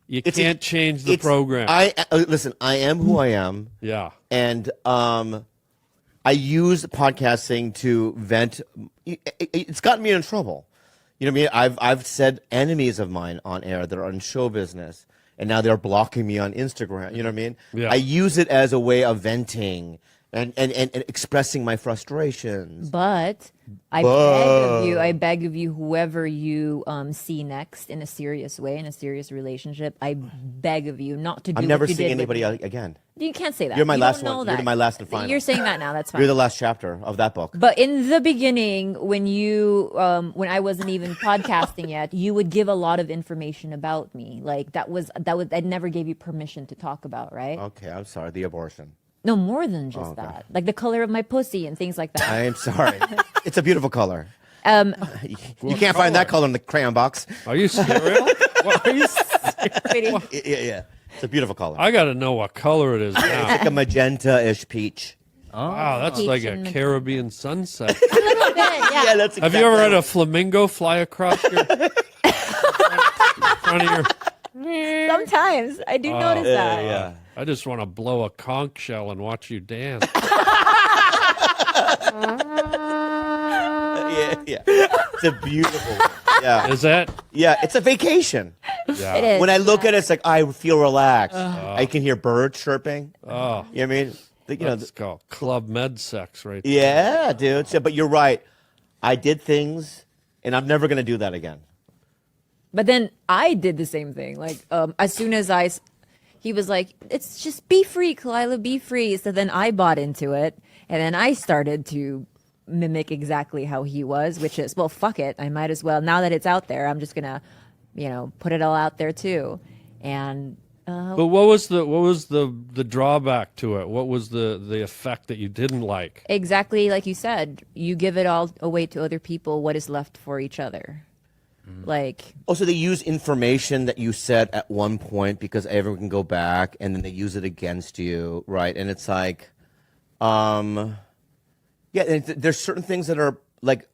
You can't change the It's- program. Listen. I am who I am. Yeah. And I use podcasting to vent. It's gotten me in trouble. You know what I mean? I've said enemies of mine on air that are in show business, and now they're blocking me on Instagram. You know what I mean? Yeah. I use it as a way of venting and expressing my frustrations. But I beg of you, whoever you see next in a serious way, in a serious relationship, I beg of you not to do I'm never what you seeing did with anybody me. again. You can't say that. You're my You last don't know one. that. You're my last and final. You're saying that now. That's fine. You're the last chapter of that book. But in the beginning, when when I wasn't even podcasting yet, you would give a lot of information about me. Like I never gave you permission to talk about, right? Okay, I'm sorry. The abortion. No, more than just okay. that. Like the color of my pussy and things like that. I am sorry. It's a beautiful color. You can't find that color in the crayon box. Are you serious? What are you? Pretty- Yeah. It's a beautiful color. I got to know what color it is It's now. like a magenta-ish peach. Wow, that's Peach like a and- Caribbean sunset. a little bit, yeah. that's Have you ever had a flamingo fly across your front of your? Sometimes I do notice that. Yeah. I just want to blow a conch shell and watch you dance. Yeah. It's a beautiful one. Yeah. Is that? Yeah, it's a vacation. Yeah. It is. When I look at it, it's like I feel relaxed. I can hear birds chirping. Oh, You know what I mean? that's called club med sex, right? there. Yeah, dude. So, but you're right. I did things, and I'm never going to do that again. But then I did the same thing. Like as soon as he was like, "It's just be free, Kalila, be free." So then I bought into it, and then I started to mimic exactly how he was, which is, well, fuck it, I might as well. Now that it's out there, I'm just gonna, put it all out there too. And But what was the drawback to it? What was the effect that you didn't like? exactly like you said, you give it all away to other people. What is left for each other? Like, Also, they use information that you said at one point because everyone can go back, and then they use it against you, right? And it's like, yeah, there's certain things that are like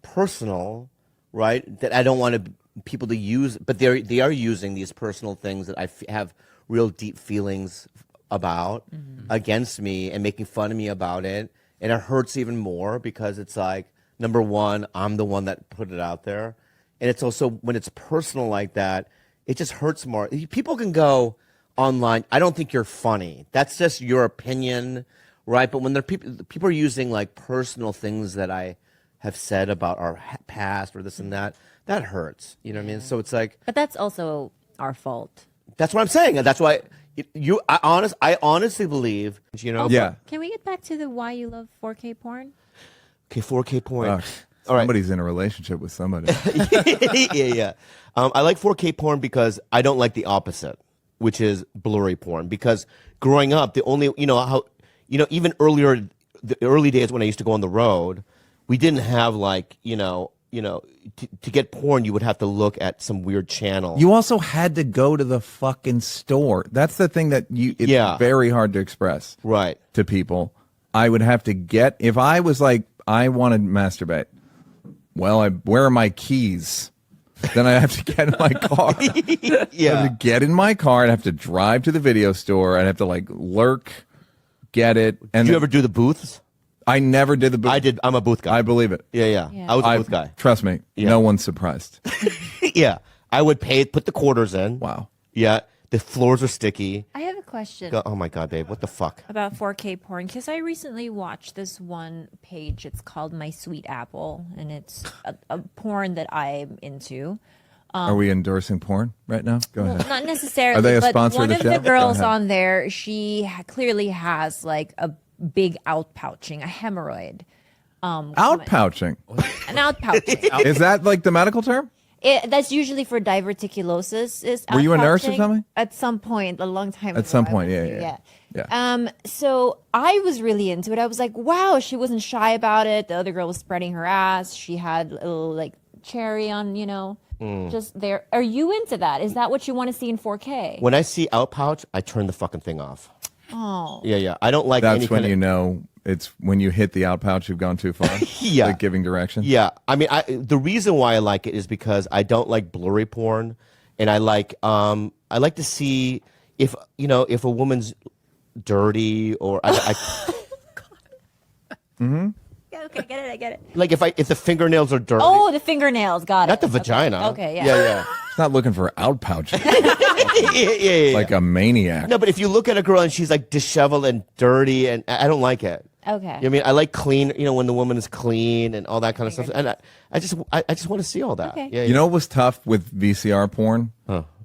personal, right? That I don't want people to use, but they are using these personal things that I have real deep feelings about against me and making fun of me about it, and it hurts even more because it's like, number one, I'm the one that put it out there, and it's also when it's personal like that, it just hurts more. People can go online. I don't think you're funny. That's just your opinion, right? But when people are using like personal things that I have said about our past or this and that hurts. You know what I mean? So it's like, but that's also our fault. that's what I'm saying. And that's why I honestly believe, Also, Yeah. Can we get back to the why you love 4K porn? okay, 4K porn. All right. Somebody's in a relationship with somebody. Yeah. I like 4K porn because I don't like the opposite, which is blurry porn. Because growing up, the only, even earlier, the early days when I used to go on the road, we didn't have like, to get porn, you would have to look at some weird channel. You also had to go to the fucking store. That's the thing that it's Yeah. very hard to express Right. to people. I would have to get, if I was like, I want to masturbate. Well, where are my keys? Then I have to get in my car. I have to get in my car. I'd have to drive to the video store. I'd have to like lurk, get it. And Did you ever do the booths? I never did the booth. I did. I'm a booth guy. I believe it. Yeah. I was a booth guy. Trust me, no one's surprised. Yeah. I would put the quarters in. Wow. Yeah. The floors are sticky. I have a question Oh my God, babe. What the fuck? about 4K porn because I recently watched this one page. It's called My Sweet Apple, and it's a porn that I'm into. Are we endorsing porn right now? Go ahead. Not necessarily. Are they a but sponsor one of the of show? the girls Go ahead. on there, she clearly has like a big outpouching, a hemorrhoid. Outpouching. An outpouching. Is that like the medical term? That's usually for diverticulosis. Is Were you a nurse or outpouching. something? At some point, a long time ago. At some I point, went yeah. to, So I was really into it. I was like, wow, she wasn't shy about it. The other girl was spreading her ass. She had a little like cherry on, just there. Are you into that? Is that what you want to see in 4K? When I see outpouch, I turn the fucking thing off. Oh. Yeah. I don't like any That's when kind you of, know it's when you hit the outpouch, you've gone too far. Yeah. Like giving direction. Yeah. I mean, the reason why I like it is because I don't like blurry porn, and I like to see if a woman's dirty or Yeah, okay, I get it. like if the fingernails are dirty. Oh, the fingernails. Got it. Not the Okay. vagina. Okay, yeah. Yeah. It's not looking for outpouching. yeah. Like a maniac. No, but if you look at a girl and she's like disheveled and dirty, and I don't like it. Okay. You know what I mean, I like clean. When the woman is clean and all that kind of stuff. And I just want to see all that. Okay. Yeah. You know what was tough with VCR porn?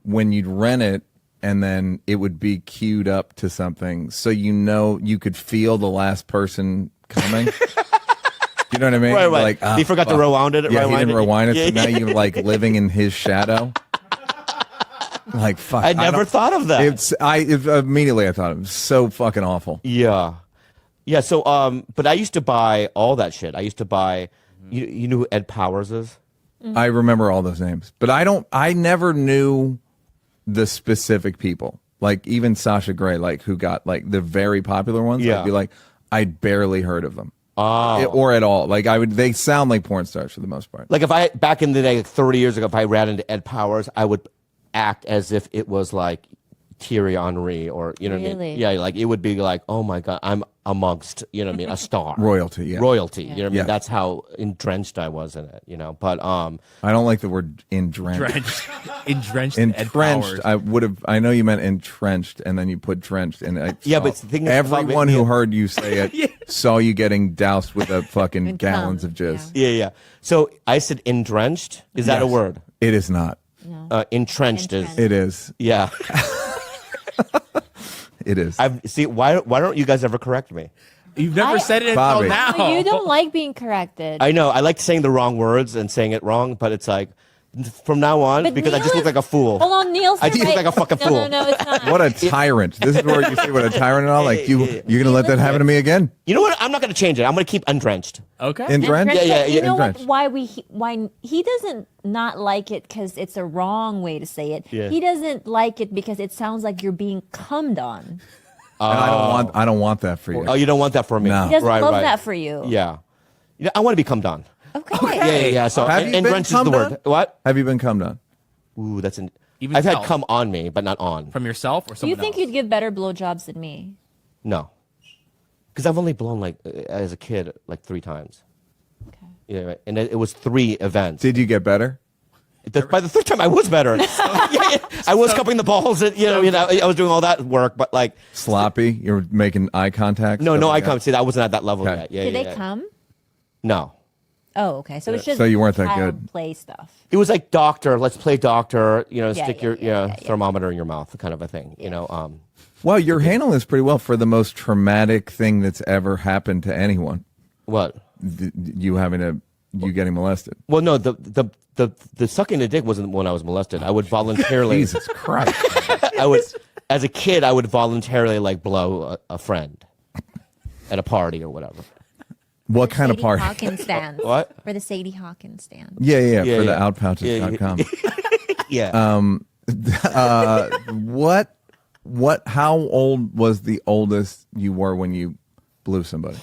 When you'd rent it and then it would be queued up to something, so you could feel the last person coming. You know what I mean? Right. Like, He forgot to rewind it. Yeah, he didn't rewind it. Yeah, So now yeah. you're like living in his shadow. Like fuck. I never thought of that. Immediately I thought it was so fucking awful. Yeah. So, but I used to buy all that shit. I used to buy. You know who Ed Powers is? I remember all those names, but I never knew the specific people. Like even Sasha Grey, like who got like the very popular ones. Yeah. I'd be like, I'd barely heard of them. Oh. Or at all. Like they sound like porn stars for the most part. Like if I back in the day, like 30 years ago, if I ran into Ed Powers, I would act as if it was like Thierry Henry or what I mean? Really? Yeah, like it would be like, oh my God, I'm amongst a star. Royalty, yeah. Royalty. You know what I mean? Yeah. That's how drenched I was in it. But I don't like the word Drenched in Ed Entrenched. Powers. I know you meant entrenched, and then you put drenched, and but the thing is about everyone it- who yeah. heard you say it saw you getting doused with a fucking And gallons cum, of jizz. Yeah. So I said drenched. Is that a Yes. word? It is not. Entrenched is. It is. Yeah. It is. See, why don't you guys ever correct me? You've never said it Bobby. until now. But you don't like being corrected. I know. I like saying the wrong words and saying it wrong, but it's like from now on, But because I Neil just look is- like a fool. Hold on, Neil's I just look right. like a fucking no, fool. No, it's not. What a tyrant. This is where you say what a tyrant and all. Like, you're going to let that happen to me again? You know what? I'm not going to change it. I'm going to keep undrenched. Okay. Entrenched? Yeah, You know what? Entrenched. Why he doesn't not like it because it's a wrong way to say it. Yeah. He doesn't like it because it sounds like you're being cummed on. And I don't want that for you. Oh, you don't want that for me? No. He doesn't right, love right. that for you. Yeah. I want to be come done. Okay. Yeah. So Have you been drenched is the cummed word. on? What? Have you been cummed on? Ooh, that's an. Even I've had self. come on me, but not on. From yourself or Do someone you think else? you'd give better blowjobs than me? No. Because I've only blown like as a kid like 3 times. Okay. Yeah, right. And it was 3 events. Did you get better? By the 3rd time, I was better. Yeah. I was cupping the balls. And, I was doing all that work, but like Sloppy? You're making eye contact? no, stuff no, like I that? can't see that. I wasn't at that level Okay. yet. Yeah, Did yeah, they yeah. come? No. Oh, okay. So it's just So you weren't that child good. play stuff. It was like doctor. Let's play doctor. Stick yeah, your yeah. thermometer in your mouth, kind of a thing. Well, you're handling this pretty well for the most traumatic thing that's ever happened to anyone. What? You getting molested. Well, no, the sucking the dick wasn't when I was molested. I would voluntarily. Jesus Christ. As a kid, I would voluntarily like blow a friend at a party or whatever. What kind of Sadie party? Hawkins stand. What? For the Sadie Hawkins stand. Yeah, Yeah, for the yeah. outpouches.com. Yeah. How old was the oldest you were when you blew somebody?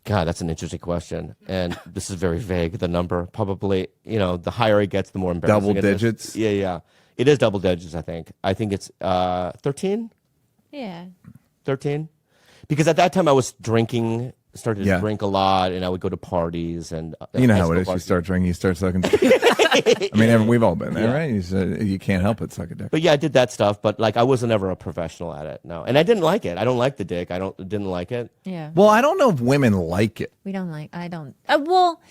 God, that's an interesting question, and this is very vague. The number, probably, the higher it gets, the more embarrassing. Double it is. digits? Yeah, it is double digits. I think it's 13. Yeah. 13, because at that time I was drinking, started to Yeah. drink a lot, and I would go to parties and You know high how school it is. You parties. start drinking, you start sucking. I mean, we've all been there, Yeah. right? You can't help but suck a dick. But yeah, I did that stuff, but like I wasn't ever a professional at it. No, and I didn't like it. I don't like the dick. Didn't like it. Yeah. Well, I don't know if women like it. I don't. Well,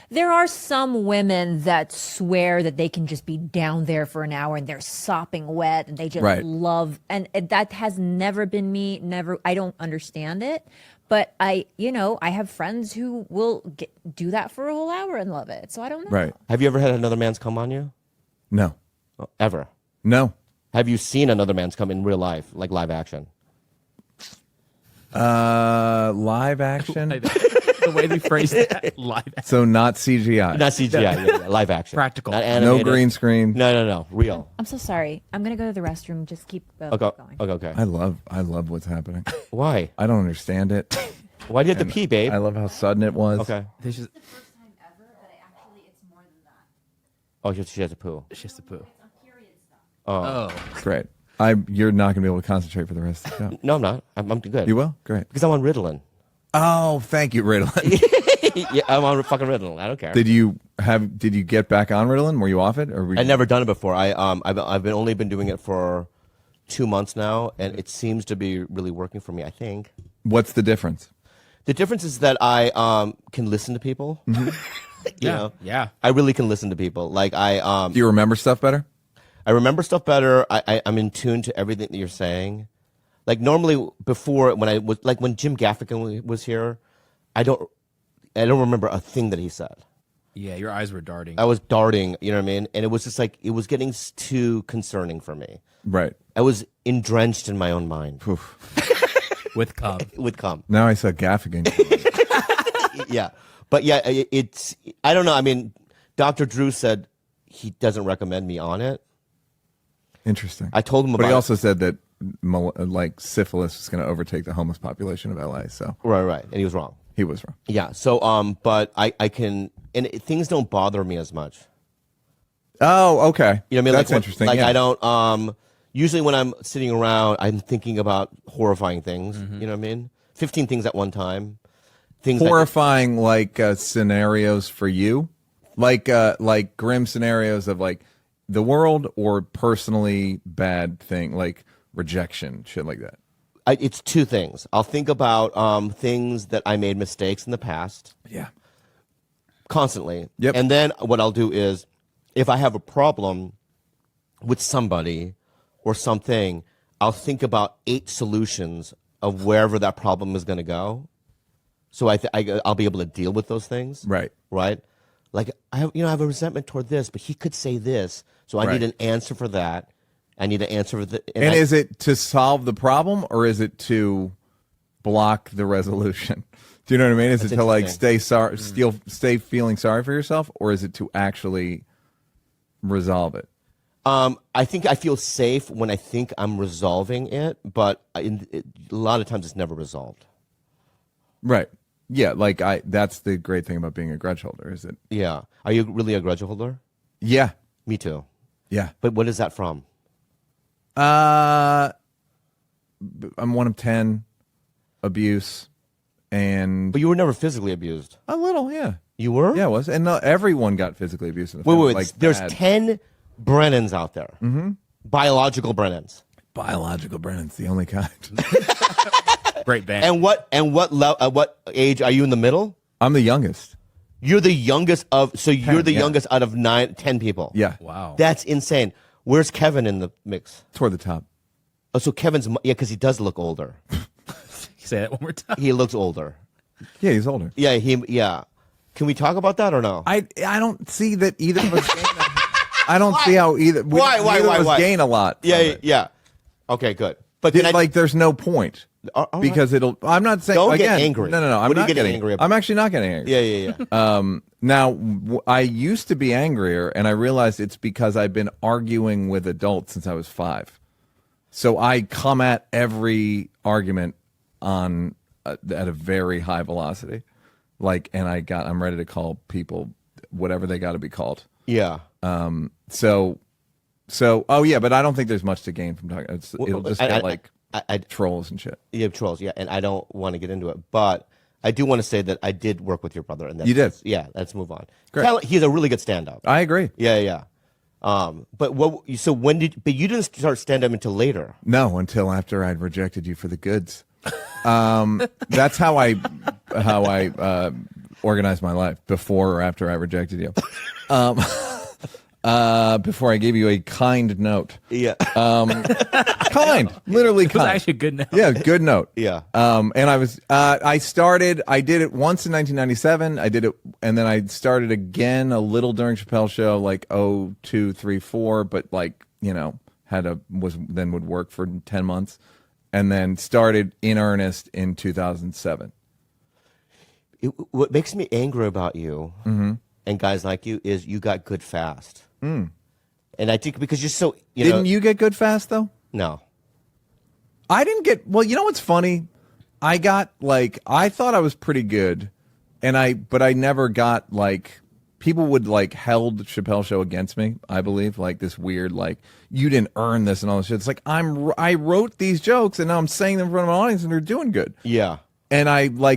there are some women that swear that they can just be down there for an hour and they're sopping wet and they just Right. love, and that has never been me. Never. I don't understand it. But I have friends who will do that for a whole hour and love it. So I don't know. Right. Have you ever had another man's come on you? No. Ever? No. Have you seen another man's come in real life, like live action? Live action. The way they phrased that, live So not CGI. Not CGI, yeah, live action, Practical. not No animated. green screen. No, real. I'm so sorry. I'm gonna go to the restroom. Just keep Okay, going. okay. I love what's happening. Why? I don't understand it. Why did you have to pee, babe? I love how sudden it was. Okay. They just, Oh, she has to poo. she has to poo. Great. You're not gonna be able to concentrate for the rest of the show. No, I'm not. I'm good. You will? Great. Because I'm on Ritalin. Oh, thank you, Ritalin. Yeah, I'm on fucking Ritalin. I don't care. Did you get back on Ritalin? Were you off it, or were you... I've never done it before. I've only been doing it for 2 months now, and it seems to be really working for me. I think What's the difference? the difference is that I can listen to people. You know? Yeah. I really can listen to people. Like Do you remember stuff better? I remember stuff better. I'm in tune to everything that you're saying. Like normally before, when Jim Gaffigan was here, I don't remember a thing that he said. Yeah, your eyes were darting. I was darting, you know what I mean? And it was just like, it was getting too concerning for me. Right. I was drenched in my own mind With cum. with cum. Now I saw Gaffigan. Yeah. But yeah, I don't know. I mean, Dr. Drew said he doesn't recommend me on it. Interesting. I told him But about he it. also said that like syphilis is going to overtake the homeless population of LA. So Right. And he was wrong. he was wrong. Yeah. So, but I can, and things don't bother me as much. Oh, okay. You know what I mean? That's like, interesting. Like yeah. I don't, usually when I'm sitting around, I'm thinking about horrifying things. You know what I mean? 15 things at one time. Things that- Horrifying scenarios for you, like grim scenarios of like the world or personally bad thing like rejection, shit like that. it's two things. I'll think about things that I made mistakes in the past Yeah. constantly. Yep. And then what I'll do is, if I have a problem with somebody or something, I'll think about 8 solutions of wherever that problem is going to go. So I'll be able to deal with those things. Right. Right. Like I have a resentment toward this, but he could say this, so I Right. need an answer for that. I need an answer for the. And is it to solve the problem or is it to block the resolution? Do you know what I mean? Is That's it to like interesting. stay feeling sorry for yourself, or is it to actually resolve it? I think I feel safe when I think I'm resolving it, but a lot of times it's never resolved. Right. Yeah. That's the great thing about being a grudge holder, is it? Yeah. Are you really a grudge holder? Yeah. Me too. Yeah. But what is that from? I'm one of 10 abuse and But you were never physically abused. a little, yeah. You were? Yeah, it was. And everyone got physically abused in the Wait, family. wait. There's bad. 10 Brennans out there. Mm-hmm. Biological Brennans. Biological Brennan's the only kind. Great band. And what age are you in the middle? I'm the youngest. You're the youngest of. So you're the yeah. youngest out of 10 people. Yeah. Wow. That's insane. Where's Kevin in the mix? Toward the top. Oh, so Kevin's because he does look older. Say that one more time. He looks older. Yeah, he's older. Yeah. Yeah. Can we talk about that or no? I don't see that either of us gain I don't see how either Why? neither of us gain a lot. Yeah. from Yeah. it. Yeah. Okay. Good. But then There's no point. All right. Because I'm not saying Don't get again, angry. No. I'm What are you not getting getting angry about? I'm actually not getting angry. Yeah. Now, I used to be angrier, and I realized it's because I've been arguing with adults since I was 5. So I come at every argument on at a very high velocity, like, and I'm ready to call people whatever they got to be called. Yeah. So, oh yeah, but I don't think there's much to gain from talking. It'll just get like trolls and shit. You have trolls, yeah, and I don't want to get into it, but I do want to say that I did work with your brother, and You did? Yeah, let's move on. Great. He's a really good stand-up. I agree. Yeah. But so when but you didn't start stand-up until later. No, until after I'd rejected you for the goods. That's how I organized my life, before or after I rejected you. Before I gave you a kind note. Yeah. Kind, literally It was kind. actually a good note. Yeah, good note. Yeah. And I did it once in 1997. I did it, and then I started again a little during Chappelle's show, like 02, 3, 4, but like, would work for 10 months, and then started in earnest in 2007. What makes me angry about you and guys like you is you got good fast. And I think because you're so, Didn't you get good fast though? No. I didn't get, well, you know what's funny? I got I thought I was pretty good, but I never got people would held Chappelle's show against me, I believe, this weird, you didn't earn this and all this shit. It's I wrote these jokes and now I'm saying them in front of an audience and they're doing good. Yeah. And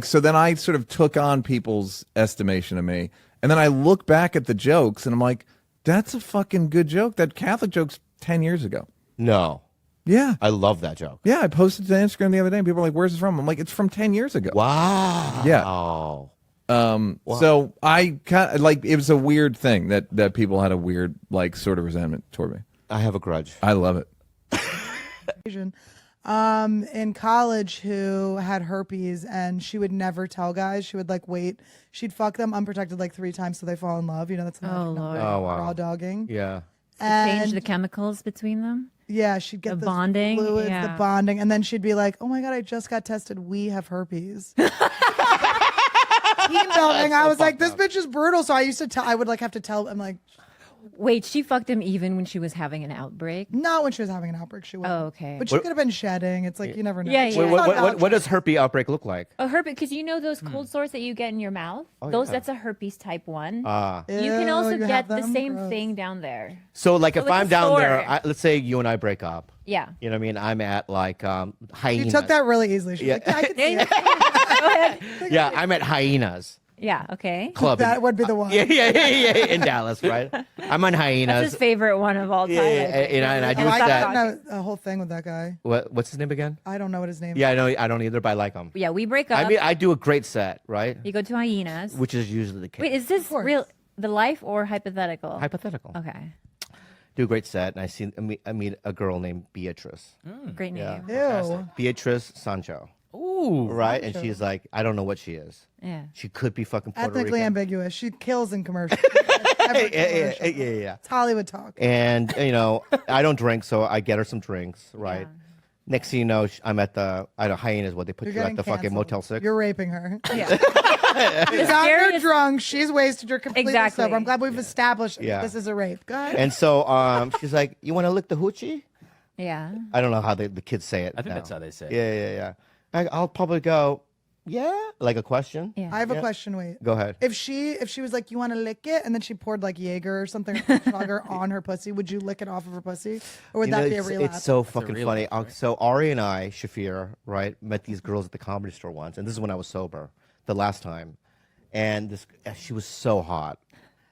so then I sort of took on people's estimation of me. And then I look back at the jokes and I'm like, that's a fucking good joke. That Catholic joke's 10 years ago. No. Yeah. I love that joke. Yeah, I posted to Instagram the other day and people are like, where's it from? I'm like, it's from 10 years ago. Wow. Yeah. Wow. So I kind of it was a weird thing that people had a weird sort of resentment toward me. I have a grudge. I love it. In college who had herpes, and she would never tell guys. She would wait. She'd fuck them unprotected 3 times so they fall in love. That's Oh, Lord. Oh, wow. raw dogging. Yeah. Change And the chemicals between them. yeah, she'd get The this bonding, fluids, the yeah. bonding, and then she'd be like, "Oh my god, I just got tested. We have herpes." Emailing, I was like, "This bitch is brutal." So I used to tell. I would have to tell. I'm like, Wait, she fucked him even when she was having an outbreak? not when she was having an outbreak. She was. Oh, okay. But she could have been shedding. It's you never know. Yeah, She's yeah. not What does herpes outbreak look like? A herpes, because those cold sores that you get in your mouth, that's a herpes type 1. You can Ew, also you get have the them? same Gross. thing down there. So if it's I'm a down there, sore. let's say you and I break up. Yeah. You know what I mean? I'm at hyenas. You took that really easily. She's like, yeah, I could see it. Go ahead. Yeah, I'm at hyenas Yeah, okay. club. That would be the one. yeah, in Dallas, right? I'm on That's hyenas. his favorite one of all time. Yeah, I yeah, think. and I do Oh, I that. got a whole thing with that guy. What's his name again? I don't know what his name Yeah, I know. I don't either, but I like him. Yeah, we break up. I mean, I do a great set, right? You go to hyenas. Which is usually the case. Wait, is this course. real, the life or hypothetical? Hypothetical. Okay. Do a great set, and I meet a girl named Beatrice. Great name. Ew. Beatrice Sancho. Ooh. Right? And she's like, I don't know what she is. Yeah. She could be fucking Puerto Ethnically Rican. ambiguous. She kills in commercials. Yeah. It's Hollywood talk. And, I don't drink, so I get her some drinks, right? Next thing you know, I'm at hyenas, what they put You're you at getting the fucking canceled. Motel 6. You're raping her. Yeah. She's out there scariest- drunk. She's wasted. You're completely Exactly. sober. I'm glad we've established Yeah. this is a rape. Go ahead. And so she's like, you want to lick the hoochie? Yeah. I don't know how the kids say it. I think now. that's how they say it. Yeah. I'll probably go, yeah, like a question. Yeah. I have a question. Wait. Go ahead. If she was like, you want to lick it, and then she poured Jaeger or something Schwager on her pussy, would you lick it off of her pussy, or would You know, that be a it's, relapse? it's so fucking funny. relapse, right? So Ari and I, Shafir, right, met these girls at the Comedy Store once, and this is when I was sober, the last time, and she was so hot,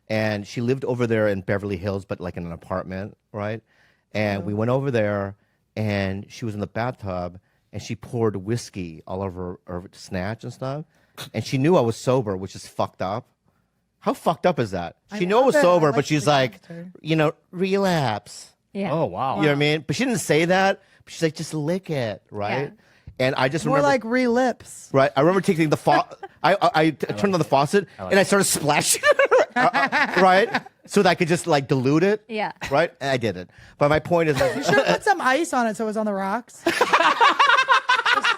and she lived over there in Beverly Hills, but in an apartment, right, and we went over there, and she was in the bathtub, and she poured whiskey all over her snatch and stuff, and she knew I was sober, which is fucked up. How fucked up is that? She knew I was love it. I sober, like but she's the like, gangster. relapse. Yeah. Oh, wow. You know what I mean? But she didn't say that. But she's like, just lick it, right? And I just More remember, like re-lips. right? I remember taking the I turned on the faucet and I started splashing, right? So that I could just dilute it. Yeah. Right? And I did it. But my point is, You should have put some ice on it so it was on the rocks. Just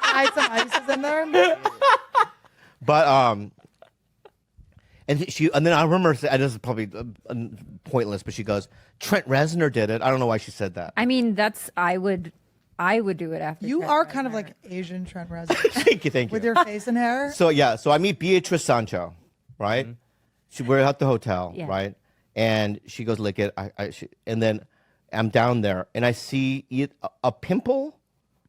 hide some ices in there. but and then I remember, and this is probably pointless, but she goes, Trent Reznor did it. I don't know why she said that. I mean, I would I would do it after. You Trent are Reznor. kind of like Asian Trent Reznor Thank you, thank you. with your face and hair. So yeah, so I meet Beatrice Sancho, right? We're at the hotel, Yeah. right? And she goes lick it. And then I'm down there, and I see a pimple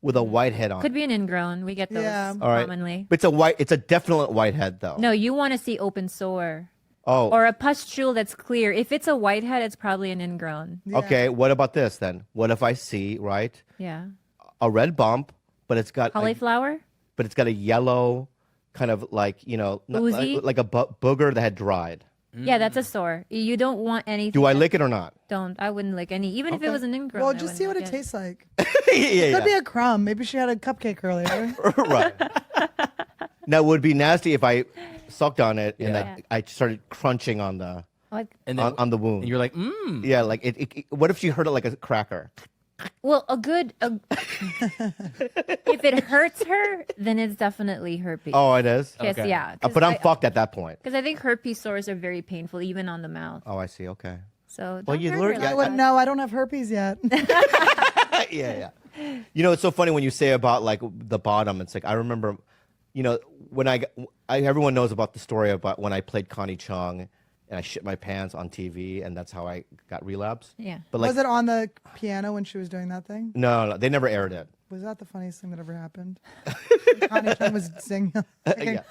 with a white head on. Could be an ingrown. We get those Yeah. All right. commonly. But it's a definite white head though. No, you want to see open sore Oh. or a pustule that's clear. If it's a whitehead, it's probably an ingrown. Okay. What about this then? What if I see right Yeah. a red bump, but it's got Cauliflower? but it's got a yellow kind of like not Oozy? like a booger that had dried. Yeah, that's a sore. You don't want anything. Do I lick it or not? Don't. I wouldn't lick any. Even if it was an ingrown. Well, I just see what wouldn't it lick tastes like. yeah, Could be a crumb. Maybe she had a cupcake earlier. right. Now it would be nasty if I sucked on it and Yeah. I started crunching on the Like, And on the wound. And you're like, Yeah, like what if she heard it like a cracker? well, if it hurts her, then it's definitely herpes. Oh, it is. yes, okay. yeah. But I'm fucked at that point. Because I think herpes sores are very painful, even on the mouth. Oh, I see. Okay. So Well, don't you hurt learn- her yeah, like I wouldn't that. know. I don't have herpes yet. Yeah. You know, it's so funny when you say about like the bottom. It's like I remember, you know, when everyone knows about the story about when I played Connie Chung and I shit my pants on TV, and that's how I got relapse. Yeah. But like, Was it on the piano when she was doing that thing? no, they never aired it. Was that the funniest thing that ever happened? Connie Chung was singing. Yeah.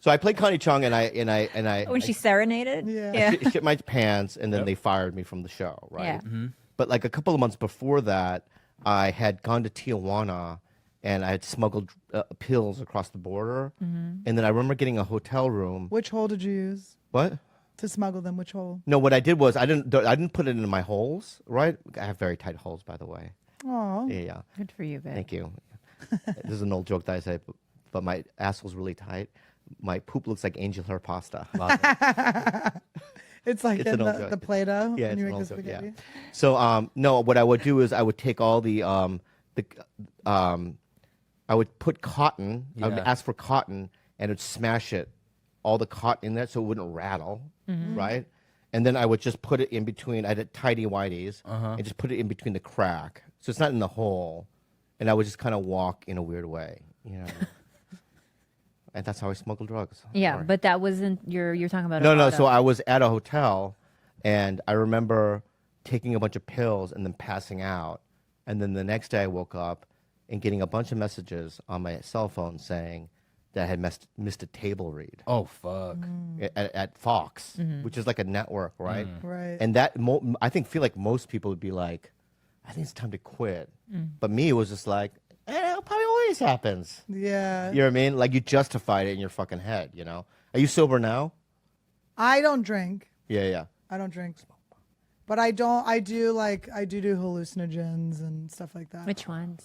So I played Connie Chung, and I When she serenaded? Yeah. shit my pants, and then they fired me from the show, right? Yeah. But like a couple of months before that, I had gone to Tijuana and I had smuggled pills across the border. And then I remember getting a hotel room. Which hole did you use What? to smuggle them? Which hole? No, what I did was I didn't put it in my holes, right? I have very tight holes, by the way. Oh, Yeah. Good for you, babe. Thank you. This is an old joke that I say, but my asshole's really tight. My poop looks like angel hair pasta. it's like It's in an old the joke. Play-Doh Yeah, when it's you an make old the joke, spaghetti. yeah. So no, what I would do is I would take all I would put cotton. I would Yeah. ask for cotton and would smash it, all the cotton in there, so it wouldn't rattle, right? And then I would just put it in between. I had tidy whities and just put it in between the crack, so it's not in the hole. And I would just kind of walk in a weird way, you know. And that's how I smuggle drugs. Yeah, Sorry. but that wasn't you're talking about. No, a no. bottom. So I was at a hotel, and I remember taking a bunch of pills and then passing out. And then the next day I woke up and getting a bunch of messages on my cell phone saying that I had missed a table read oh, fuck. at Fox, which is like a network, right? Right. And that feel like most people would be like, I think it's time to quit. But me, it was just like, it probably always happens. Yeah. You know what I mean? Like you justified it in your fucking head, you know? Are you sober now? I don't drink. Yeah. I don't drink. But I do hallucinogens and stuff like that. Which ones?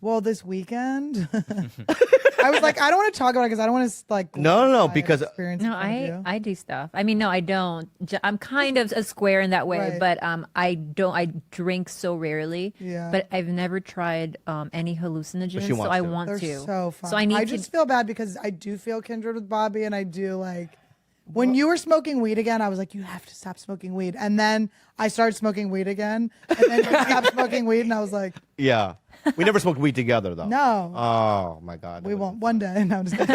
Well, this weekend, I was like, I don't want to talk about it because I don't want to like. No, glorify because- experience No, in front of you. I do stuff. I mean, no, I don't. I'm kind of a square in that way, Right. but I drink so rarely. Yeah. But I've never tried any hallucinogens, so wants I to. want They're to. so fun. So I need to. just feel bad because I do feel kindred with Bobby, and I do like. When you were smoking weed again, I was like, you have to stop smoking weed. And then I started smoking weed again, and then you stopped smoking weed, and I was like, Yeah. We never smoked weed together, though. no, Oh, my God. we won't one day. No, I'm just kidding.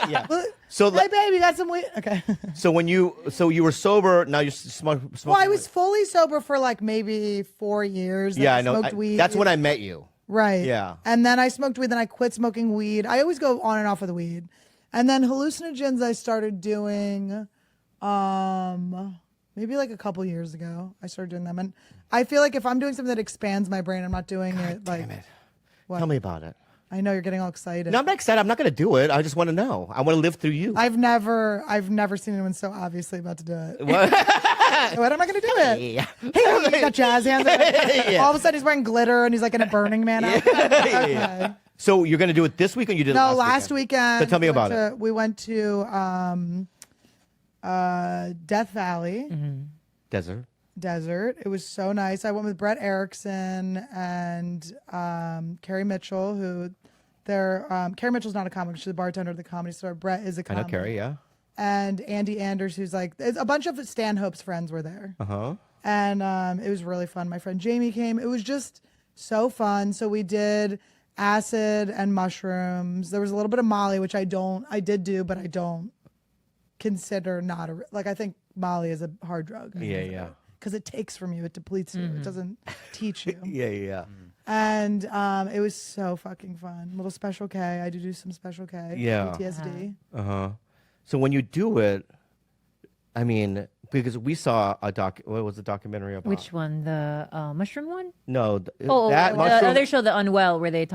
Yeah. Well, So, hey, like, babe, you got some weed? Okay. so you were sober, now you're smoking. Well, I was fully sober for like maybe 4 years. Then Yeah, I know. Smoked weed. That's when I met you. Right. Yeah. And then I smoked weed, then I quit smoking weed. I always go on and off with the weed. And then hallucinogens I started doing maybe like a couple years ago. I started doing them. And I feel like if I'm doing something that expands my brain, I'm not doing it like Damn it. What? Tell me about it. I know you're getting all excited. No, I'm not excited. I'm not going to do it. I just want to know. I want to live through you. I've never seen anyone so obviously about to do it. What am I going to do it? Yeah. Hey, he got jazz hands. All of a sudden he's wearing glitter and he's like in a Burning Man outfit. Okay. So you're going to do it this week or you did it No, last last weekend. So tell me we about went it. We went to Death Valley Desert. It was so nice. I went with Brett Erickson and Carrie Mitchell, who Carrie Mitchell's not a comic. She's a bartender at the Comedy Store. Brett is a I comic. know Carrie, yeah. And Andy Anders, who's like, a bunch of Stanhope's friends were there. Uh-huh. And it was really fun. My friend Jamie came. It was just So fun. So we did acid and mushrooms. There was a little bit of Molly, which I did do, but I don't consider not like, I think Molly is a hard drug. Yeah. Because it takes from you, it depletes you, it doesn't teach you. Yeah. And it was so fucking fun. Little Special K. I do some Special K. Yeah. PTSD. So when you do it, I mean, because we saw what was the documentary about? Which one? The mushroom one? No, Oh, that the mushroom. other show, The Unwell, where they talk